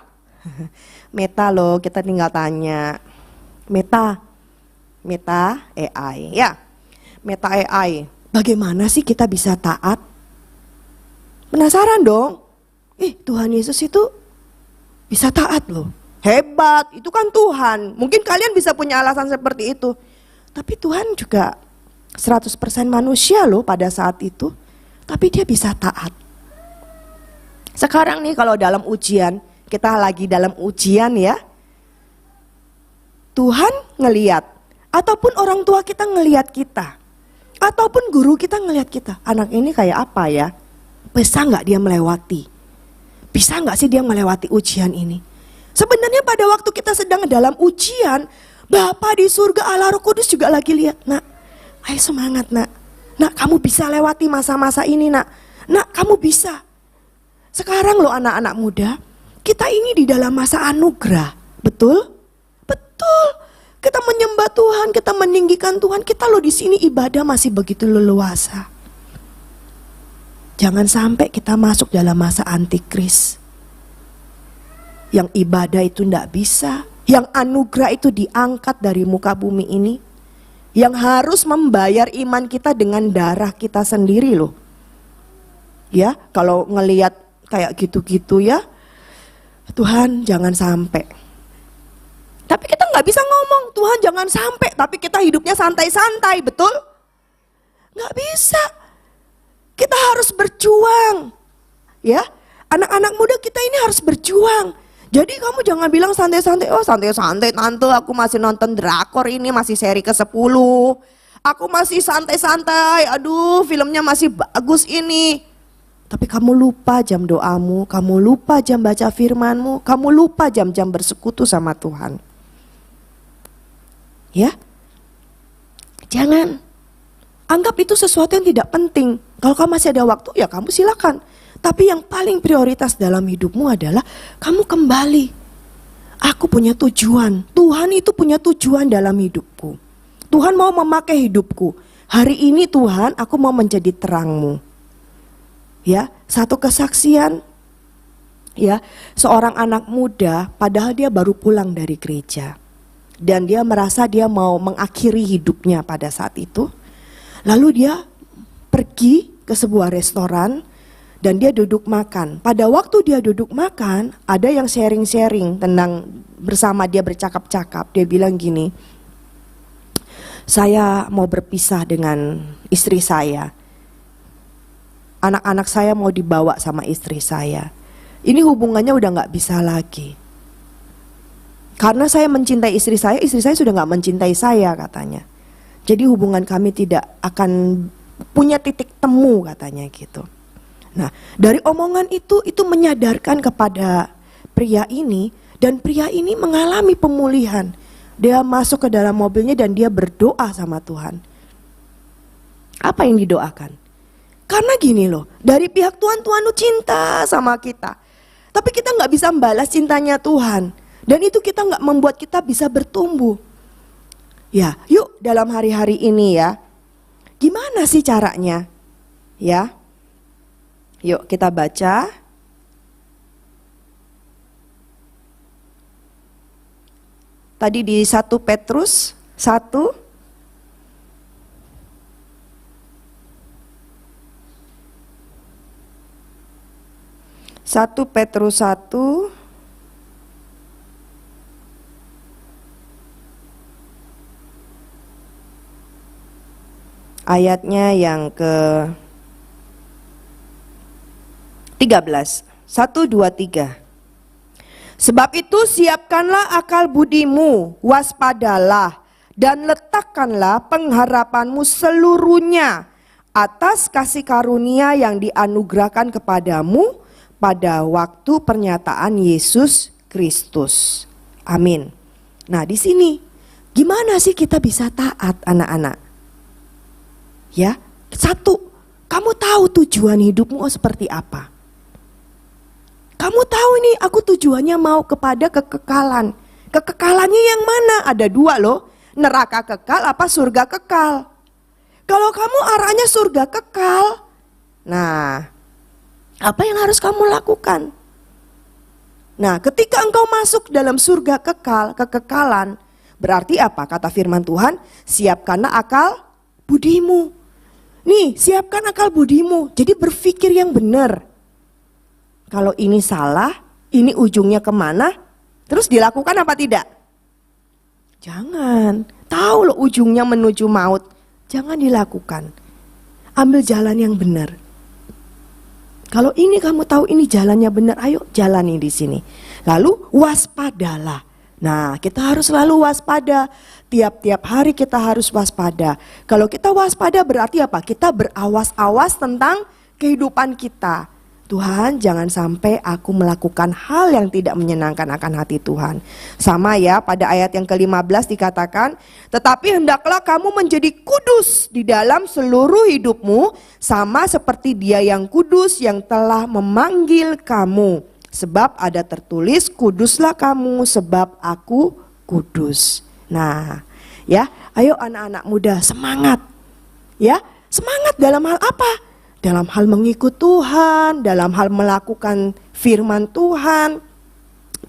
Meta loh, kita tinggal tanya. Meta AI, ya. Meta AI. Bagaimana sih kita bisa taat? Penasaran dong? Tuhan Yesus itu bisa taat loh. Hebat, itu kan Tuhan. Mungkin kalian bisa punya alasan seperti itu. Tapi Tuhan juga 100% manusia loh pada saat itu. Tapi dia bisa taat. Sekarang nih kalau dalam ujian, kita lagi dalam ujian ya. Tuhan ngeliat, ataupun orang tua kita ngeliat kita, ataupun guru kita ngeliat kita. Anak ini kayak apa ya? Bisa gak dia melewati? Bisa gak sih dia melewati ujian ini? Sebenarnya pada waktu kita sedang dalam ujian, Bapa di surga Allah Roh Kudus juga lagi lihat. Nak, ayo semangat nak. Nak, kamu bisa lewati masa-masa ini nak. Nak, kamu bisa. Sekarang loh anak-anak muda, kita ini di dalam masa anugerah. Betul? Betul. Kita menyembah Tuhan, kita meninggikan Tuhan. Kita loh di sini ibadah masih begitu leluasa. Jangan sampai kita masuk dalam masa antikris. Yang ibadah itu tidak bisa. Yang anugerah itu diangkat dari muka bumi ini. Yang harus membayar iman kita dengan darah kita sendiri loh. Ya, kalau ngelihat kayak gitu-gitu ya. Tuhan jangan sampai. Tapi kita nggak bisa ngomong, Tuhan jangan sampai. Tapi kita hidupnya santai-santai, betul? Nggak bisa. Kita harus berjuang, ya. Anak-anak muda kita ini harus berjuang. Jadi kamu jangan bilang santai-santai, oh santai-santai tante, aku masih nonton drakor ini, masih seri ke-10. Aku masih santai-santai, aduh filmnya masih bagus ini. Tapi kamu lupa jam doamu, kamu lupa jam baca firmanmu, kamu lupa jam-jam bersekutu sama Tuhan. Ya, jangan anggap itu sesuatu yang tidak penting. Kalau kamu masih ada waktu, ya kamu silakan. Tapi yang paling prioritas dalam hidupmu adalah kamu kembali. Aku punya tujuan. Tuhan itu punya tujuan dalam hidupku. Tuhan mau memakai hidupku. Hari ini Tuhan, aku mau menjadi terangmu. Ya, satu kesaksian. Ya, seorang anak muda, padahal dia baru pulang dari gereja. Dan dia merasa dia mau mengakhiri hidupnya pada saat itu. Lalu dia pergi ke sebuah restoran dan dia duduk makan. Pada waktu dia duduk makan, ada yang sharing-sharing tentang bersama dia bercakap-cakap. Dia bilang gini, saya mau berpisah dengan istri saya. Anak-anak saya mau dibawa sama istri saya. Ini hubungannya udah gak bisa lagi. Karena saya mencintai istri saya sudah gak mencintai saya katanya. Jadi hubungan kami tidak akan punya titik temu katanya gitu. Nah, dari omongan itu menyadarkan kepada pria ini, dan pria ini mengalami pemulihan. Dia masuk ke dalam mobilnya dan dia berdoa sama Tuhan. Apa yang didoakan? Karena gini loh, dari pihak Tuhan, Tuhan tuh cinta sama kita. Tapi kita gak bisa membalas cintanya Tuhan. Dan itu kita gak membuat kita bisa bertumbuh. Ya, yuk dalam hari-hari ini ya. Gimana sih caranya? Ya. Yuk kita baca. Tadi di 1 Petrus 1. 1 Petrus 1 ayatnya yang ke 13. 1, 2, 3. Sebab itu siapkanlah akal budimu, waspadalah, dan letakkanlah pengharapanmu seluruhnya atas kasih karunia yang dianugerahkan kepadamu pada waktu pernyataan Yesus Kristus. Amin. Nah, di sini gimana sih kita bisa taat, anak-anak? Ya, satu, kamu tahu tujuan hidupmu seperti apa? Kamu tahu nih, aku tujuannya mau kepada kekekalan. Kekekalannya yang mana? Ada dua loh, neraka kekal apa surga kekal. Kalau kamu arahnya surga kekal, nah, apa yang harus kamu lakukan? Nah, ketika engkau masuk dalam surga kekal, kekekalan, berarti apa? Kata firman Tuhan, siapkanlah akal budimu. Nih, siapkan akal budimu. Jadi berpikir yang benar. Kalau ini salah, ini ujungnya kemana? Terus dilakukan apa tidak? Jangan. Tahu loh ujungnya menuju maut. Jangan dilakukan. Ambil jalan yang benar. Kalau ini kamu tahu ini jalannya benar, ayo jalani di sini. Lalu waspadalah. Nah, kita harus selalu waspada. Tiap-tiap hari kita harus waspada. Kalau kita waspada berarti apa? Kita berawas-awas tentang kehidupan kita. Tuhan, jangan sampai aku melakukan hal yang tidak menyenangkan akan hati Tuhan. Sama ya, pada ayat yang ke-15 dikatakan, tetapi hendaklah kamu menjadi kudus di dalam seluruh hidupmu, sama seperti Dia yang kudus yang telah memanggil kamu. Sebab ada tertulis, kuduslah kamu sebab aku kudus. Nah, ya, ayo anak-anak muda semangat. Ya, semangat dalam hal apa? Dalam hal mengikut Tuhan, dalam hal melakukan firman Tuhan,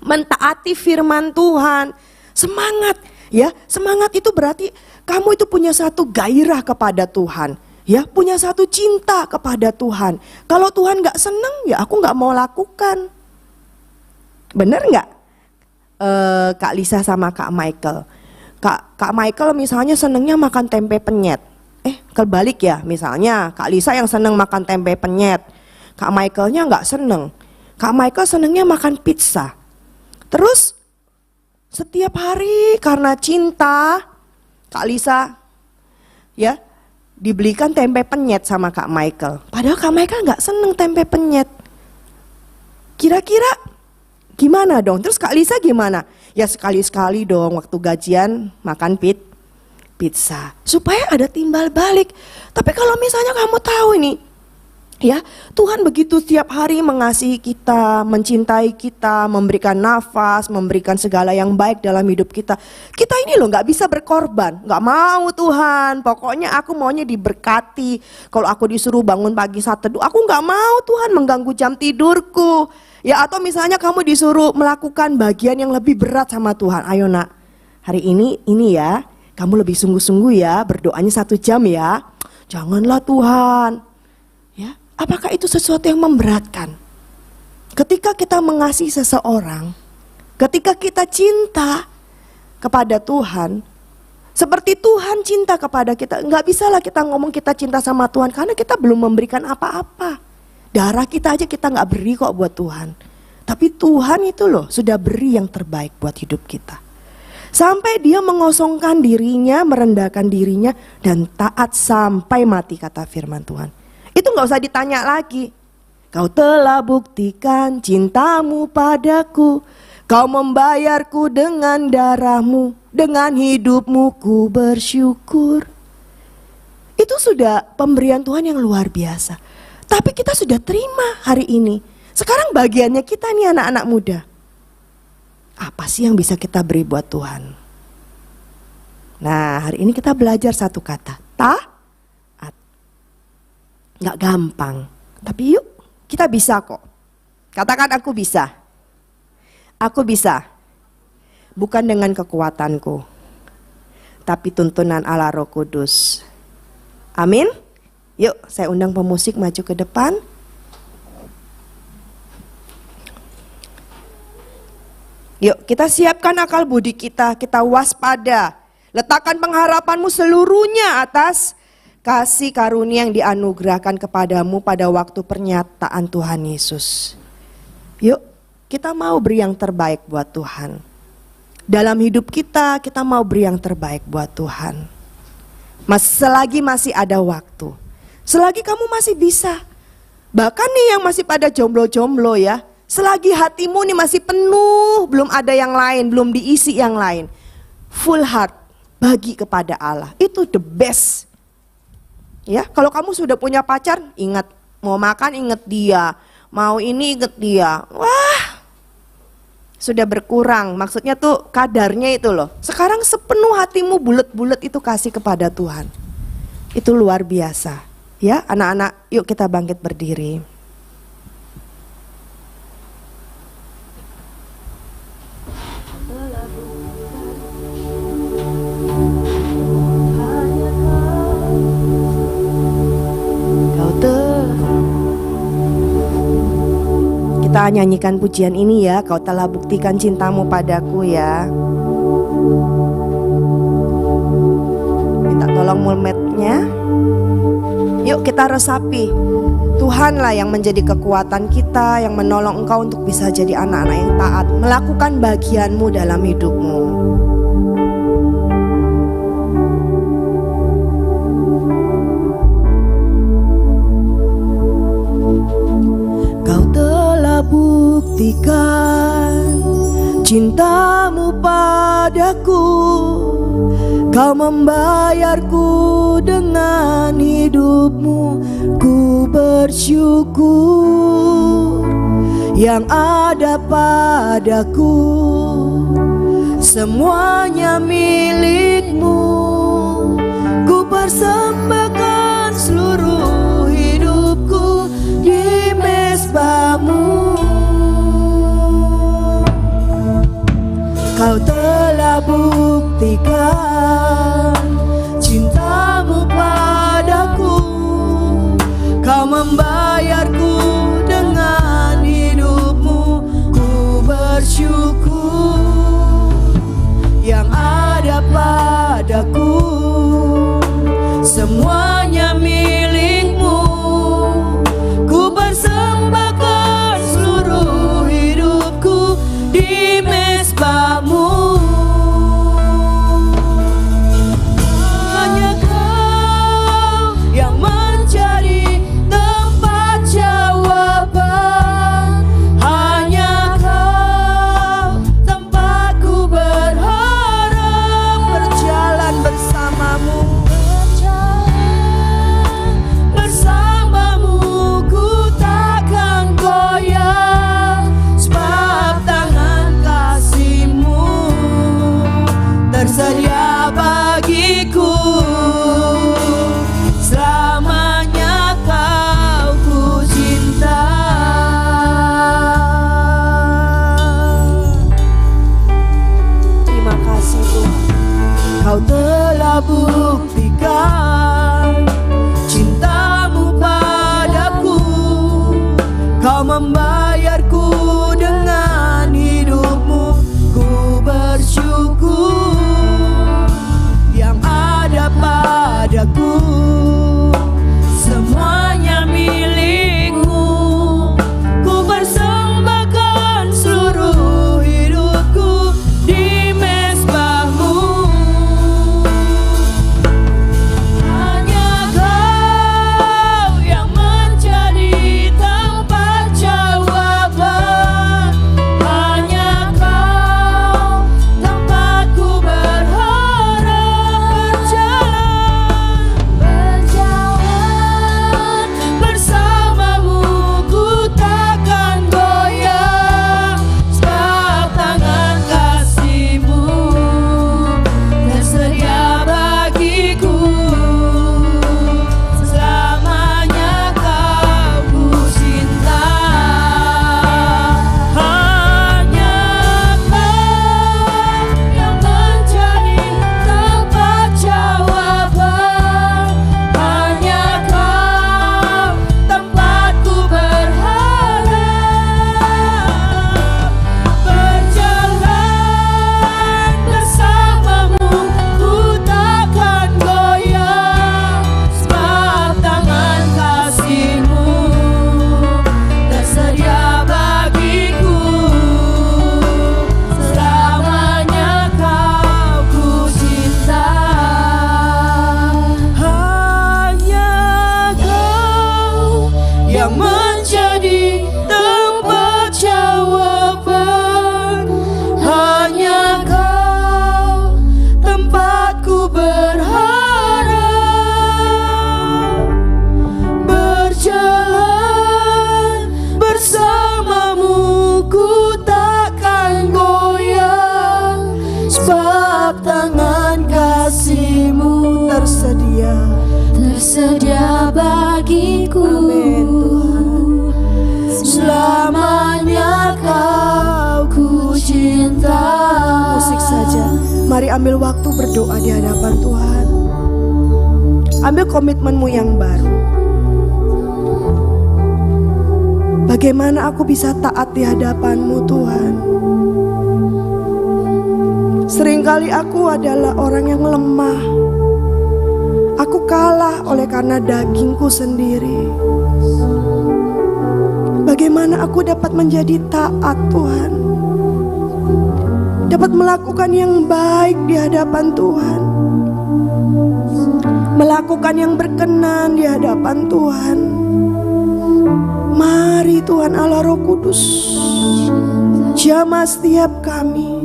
mentaati firman Tuhan. Semangat, ya. Semangat itu berarti kamu itu punya satu gairah kepada Tuhan, ya, punya satu cinta kepada Tuhan. Kalau Tuhan nggak seneng, ya aku nggak mau lakukan. Bener nggak, Kak Lisa sama Kak Michael? Kak Michael misalnya senengnya makan tempe penyet. Kebalik ya, misalnya Kak Lisa yang seneng makan tempe penyet, Kak Michaelnya nggak seneng. Kak Michael senengnya makan pizza. Terus setiap hari karena cinta, Kak Lisa ya dibelikan tempe penyet sama Kak Michael. Padahal Kak Michael nggak seneng tempe penyet. Kira-kira gimana dong? Terus Kak Lisa gimana? Ya sekali-sekali dong waktu gajian makan pizza supaya ada timbal balik. Tapi kalau misalnya kamu tahu ini, ya, Tuhan begitu setiap hari mengasihi kita, mencintai kita, memberikan nafas, memberikan segala yang baik dalam hidup kita. Kita ini loh nggak bisa berkorban, nggak mau Tuhan. Pokoknya aku maunya diberkati. Kalau aku disuruh bangun pagi saat teduh, aku nggak mau Tuhan mengganggu jam tidurku. Ya, atau misalnya kamu disuruh melakukan bagian yang lebih berat sama Tuhan. Ayo nak, hari ini ya. Kamu lebih sungguh-sungguh ya, berdoanya 1 jam ya. Janganlah Tuhan. Ya, apakah itu sesuatu yang memberatkan? Ketika kita mengasihi seseorang, ketika kita cinta kepada Tuhan, seperti Tuhan cinta kepada kita, nggak bisalah kita ngomong kita cinta sama Tuhan karena kita belum memberikan apa-apa. Darah kita aja kita nggak beri kok buat Tuhan. Tapi Tuhan itu loh sudah beri yang terbaik buat hidup kita. Sampai Dia mengosongkan dirinya, merendahkan dirinya, dan taat sampai mati, kata firman Tuhan. Itu gak usah ditanya lagi. Kau telah buktikan cintamu padaku, kau membayarku dengan darahmu, dengan hidupmu ku bersyukur. Itu sudah pemberian Tuhan yang luar biasa. Tapi kita sudah terima hari ini. Sekarang bagiannya kita nih anak-anak muda. Apa sih yang bisa kita beri buat Tuhan? Nah, hari ini kita belajar satu kata, taat. Gak gampang, tapi yuk kita bisa kok. Katakan aku bisa. Aku bisa. Bukan dengan kekuatanku, tapi tuntunan Allah Roh Kudus. Amin. Yuk saya undang pemusik maju ke depan. Yuk kita siapkan akal budi kita waspada. Letakkan pengharapanmu seluruhnya atas kasih karunia yang dianugerahkan kepadamu pada waktu pernyataan Tuhan Yesus. Yuk kita mau beri yang terbaik buat Tuhan. Dalam hidup kita mau beri yang terbaik buat Tuhan. Selagi masih ada waktu, selagi kamu masih bisa. Bahkan nih yang masih pada jomblo-jomblo ya, selagi hatimu nih masih penuh, belum ada yang lain, belum diisi yang lain, full heart bagi kepada Allah, itu the best. Ya, kalau kamu sudah punya pacar, ingat mau makan ingat dia, mau ini ingat dia. Wah, sudah berkurang, maksudnya tuh kadarnya itu loh. Sekarang sepenuh hatimu bulet-bulet itu kasih kepada Tuhan. Itu luar biasa. Ya, anak-anak, yuk kita bangkit berdiri. kita nyanyikan pujian ini ya. Kau telah buktikan cintamu padaku ya. Minta tolong mulmetnya. Yuk kita resapi. Tuhanlah yang menjadi kekuatan kita, yang menolong engkau untuk bisa jadi anak-anak yang taat, melakukan bagianmu dalam hidupmu. Kau telah buktikan cintamu padaku, kau membayarku dengan hidupmu. Ku bersyukur yang ada padaku, semuanya milikmu. Ku persembahkan seluruh hidupku di mezbahmu. Kau telah buktikan cintamu padaku, kau membayarku dengan hidupmu. Ku bersyukur yang ada padaku, semuanya milikmu. Ku persembahkan seluruh hidupku di mezbahmu. Hanya kau yang menjadi tempat jawaban, hanya kau tempatku berharap. Berjalan bersamamu, bersamamu ku takkan goyah, sebab tangan kasih-Mu tersedia bagiku. Selamanya kau ku cinta. Terima kasih Tuhan, kau telah buktikan cintamu padaku, kau membayarku dengan hidupmu. Ku bersyukur yang ada padaku, semuanya milikmu. Ku persembahkan seluruh hidupku di mezbahmu. Hanya kau yang menjadi tempat jawaban, hanya kau tempatku berharap. Berjalan bersamamu ku takkan goyah, sebab tangan kasih-Mu tersedia bagiku. Selamanya kau ku cinta. Hanya kau yang menjadi tempat jawaban, hanya kau tempatku berharap. Berjalan bersamamu ku takkan goyah, sebab tangan kasih-Mu tersedia bagiku. Selamanya kau ku cinta. Hanya kau yang menjadi tempat jawaban, hanya kau tempatku berharap. Berjalan bersamamu ku takkan goyah, sebab tangan kasih-Mu tersedia bagiku. Amin Tuhan. Selamanya kau ku cinta. Musik saja. Mari ambil waktu berdoa di hadapan Tuhan. Ambil komitmenmu yang baru. Bagaimana aku bisa taat di hadapan-Mu Tuhan? Seringkali aku adalah orang yang lemah. Aku kalah oleh karena dagingku sendiri. Bagaimana aku dapat menjadi taat Tuhan? Dapat melakukan yang baik di hadapan Tuhan. Melakukan yang berkenan di hadapan Tuhan. Mari Tuhan Allah Roh Kudus, jamah setiap kami,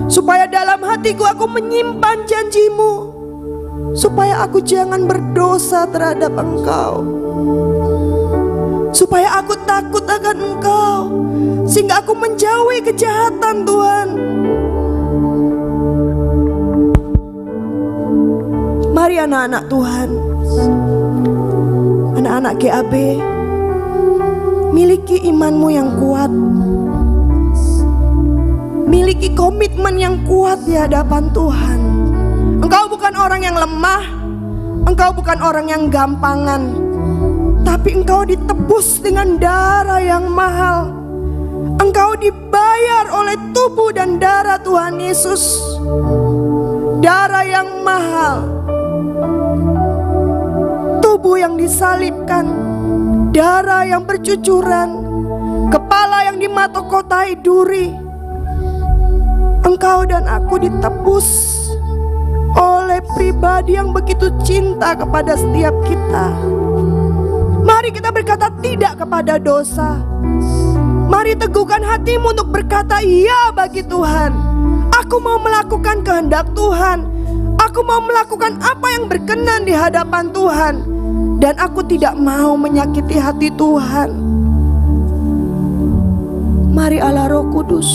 supaya dalam hatiku aku menyimpan janji-Mu, supaya aku jangan berdosa terhadap Engkau, supaya aku takut akan Engkau, sehingga aku menjauhi kejahatan Tuhan. Mari anak-anak Tuhan, anak-anak GAB, miliki iman-Mu yang kuat, miliki komitmen yang kuat di hadapan Tuhan. Engkau bukan orang yang lemah, engkau bukan orang yang gampangan, tapi engkau ditebus dengan darah yang mahal. Engkau dibayar oleh tubuh dan darah Tuhan Yesus, darah yang mahal, tubuh yang disalibkan, darah yang bercucuran, kepala yang dimatokotai duri. Engkau dan aku ditebus oleh pribadi yang begitu cinta kepada setiap kita. Mari kita berkata tidak kepada dosa. Mari teguhkan hatimu untuk berkata iya bagi Tuhan. Aku mau melakukan kehendak Tuhan. Aku mau melakukan apa yang berkenan di hadapan Tuhan. Dan aku tidak mau menyakiti hati Tuhan. Mari Allah Roh Kudus,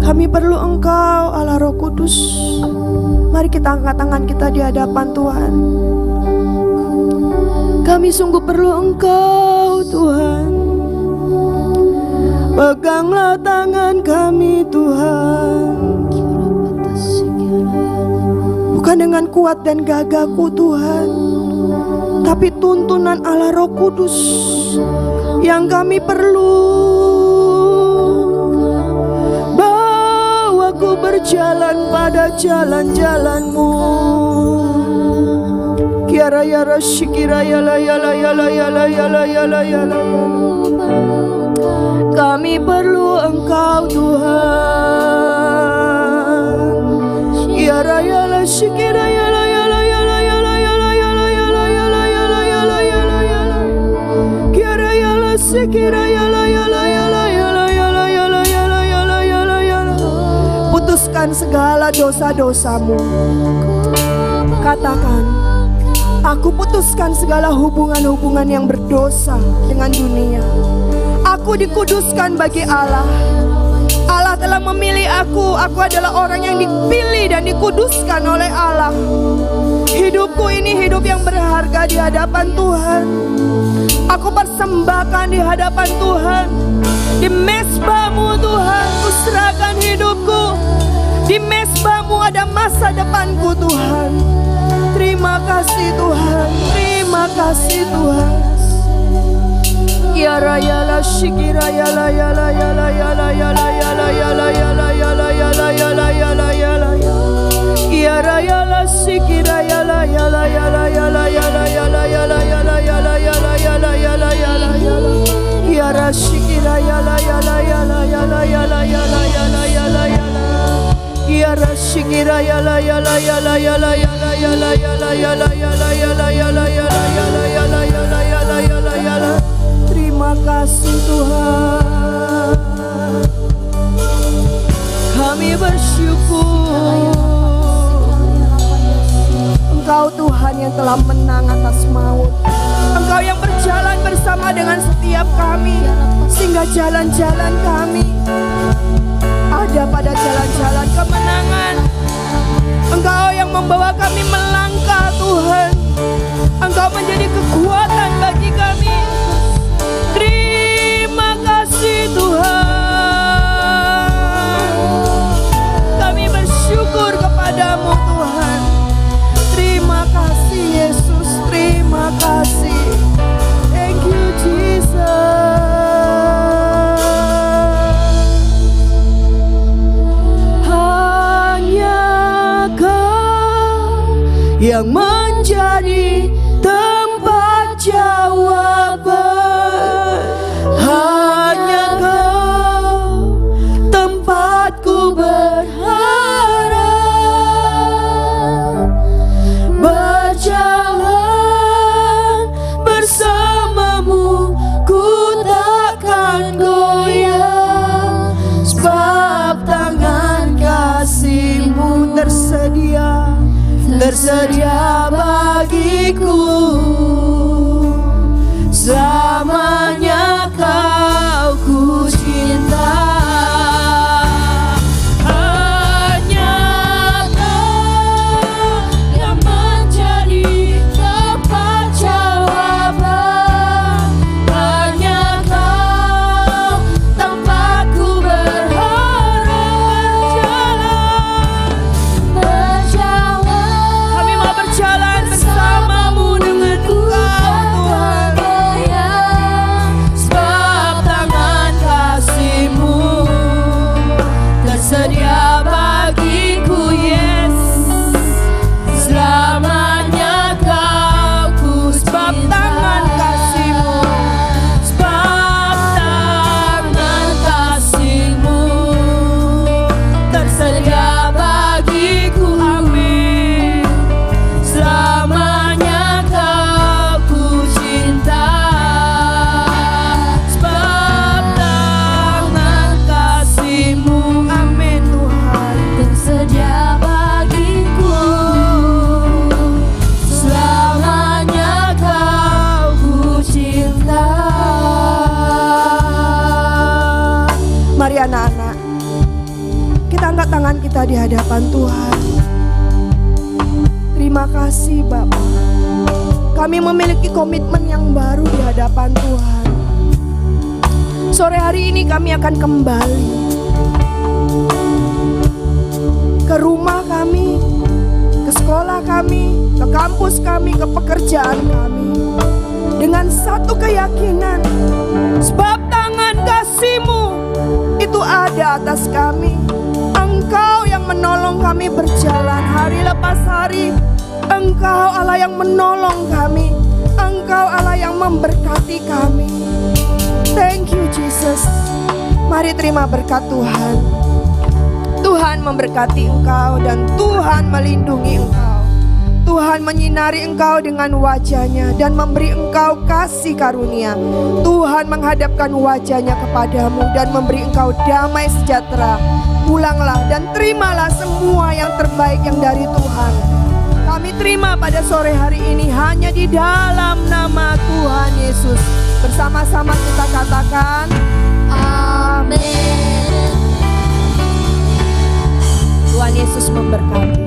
kami perlu Engkau Allah Roh Kudus. Mari kita angkat tangan kita di hadapan Tuhan. Kami sungguh perlu Engkau Tuhan. Peganglah tangan kami Tuhan. Bukan dengan kuat dan gagahku Tuhan, tapi tuntunan Allah Roh Kudus yang kami perlu. Bawaku berjalan pada jalan-jalan-Mu. Kiara ya rasyikira ya la ya la ya la ya la ya la ya la ya la. Kami perlu Engkau Tuhan. Kiara ya la syikira ya la ya la ya la ya la ya la ya la ya la ya la ya la ya la ya la ya la. Kiara ya la syikira ya la ya la ya la ya la ya la ya la ya la ya la ya la ya la. Putuskan segala dosa-dosamu. Katakan, aku putuskan segala hubungan-hubungan yang berdosa dengan dunia. Aku dikuduskan bagi Allah. Allah telah memilih aku. Aku adalah orang yang dipilih dan dikuduskan oleh Allah. Hidupku ini hidup yang berharga di hadapan Tuhan. Aku persembahkan di hadapan Tuhan. Di mezbah-Mu Tuhan, kuserahkan hidupku. Di mezbah-Mu ada masa depanku Tuhan. Terima kasih Tuhan, terima kasih Tuhan. Ya raya la shikira ya la ya la ya la ya la ya la ya la ya la ya la ya la ya la ya la ya la ya la ya. Ya raya la shikira ya la ya la ya la ya la ya la ya la ya la ya la ya la ya la ya la ya la ya la ya la. Ya ra shikira ya la ya la ya la ya la ya la ya la ya la ya la ya la. Ya ra shikira ya la ya la ya la ya la ya la ya la ya la ya la ya la ya la ya la ya la ya la ya la ya la ya la ya la ya la. Terima kasih Tuhan. Kami bersyukur Engkau Tuhan yang telah menang atas maut. Engkau yang berjalan bersama dengan setiap kami, sehingga jalan-jalan kami ada pada jalan-jalan kemenangan. Engkau yang membawa kami melangkah Tuhan. Engkau menjadi kekuatan bagi kami. Terima kasih Tuhan. Kami bersyukur kepadamu Tuhan. Terima kasih Yesus, terima kasih. yang menjadi tempat jawaban. Hanya Kau tempatku berharap, berjalan bersamamu ku takkan goyah, sebab tangan kasih-Mu tersedia bagiku. Selamanya Kau ku cinta. Hanya Kau yang menjadi tempat jawaban. Hanya Kau tempatku berharap. Kami mau berjalan bersama-Mu dengan Engkau Tuhan, sebab tangan kasih-Mu tersedia bagiku. Yes, selamanya Kau ku sebab tangan kasih-Mu, sebab tangan kasih-Mu tersedia bagiku. Amin. Selamanya Kau ku cinta, sebab tangan kasih-Mu. Amin Tuhan. Tersedia bagiku. Selamanya Kau ku cinta. Mari anak-anak, kita angkat tangan kita di hadapan Tuhan. Terima kasih Bapa, kami memiliki komitmen yang baru di hadapan Tuhan. Sore hari ini kami akan kembali ke rumah kami, ke sekolah kami, ke kampus kami, ke pekerjaan kami, dengan satu keyakinan, sebab tangan kasih-Mu itu ada atas kami. Engkau yang menolong kami berjalan hari lepas hari. Engkau Allah yang menolong kami. Engkau Allah yang memberkati kami. Thank you Jesus. Mari terima berkat Tuhan. Tuhan memberkati engkau dan Tuhan melindungi engkau. Tuhan menyinari engkau dengan wajah-Nya dan memberi engkau kasih karunia. Tuhan menghadapkan wajah-Nya kepadamu dan memberi engkau damai sejahtera. Pulanglah dan terimalah semua yang terbaik yang dari Tuhan. Kami terima pada sore hari ini hanya di dalam nama Tuhan Yesus. Bersama-sama kita katakan amin. Tuhan Yesus memberkati.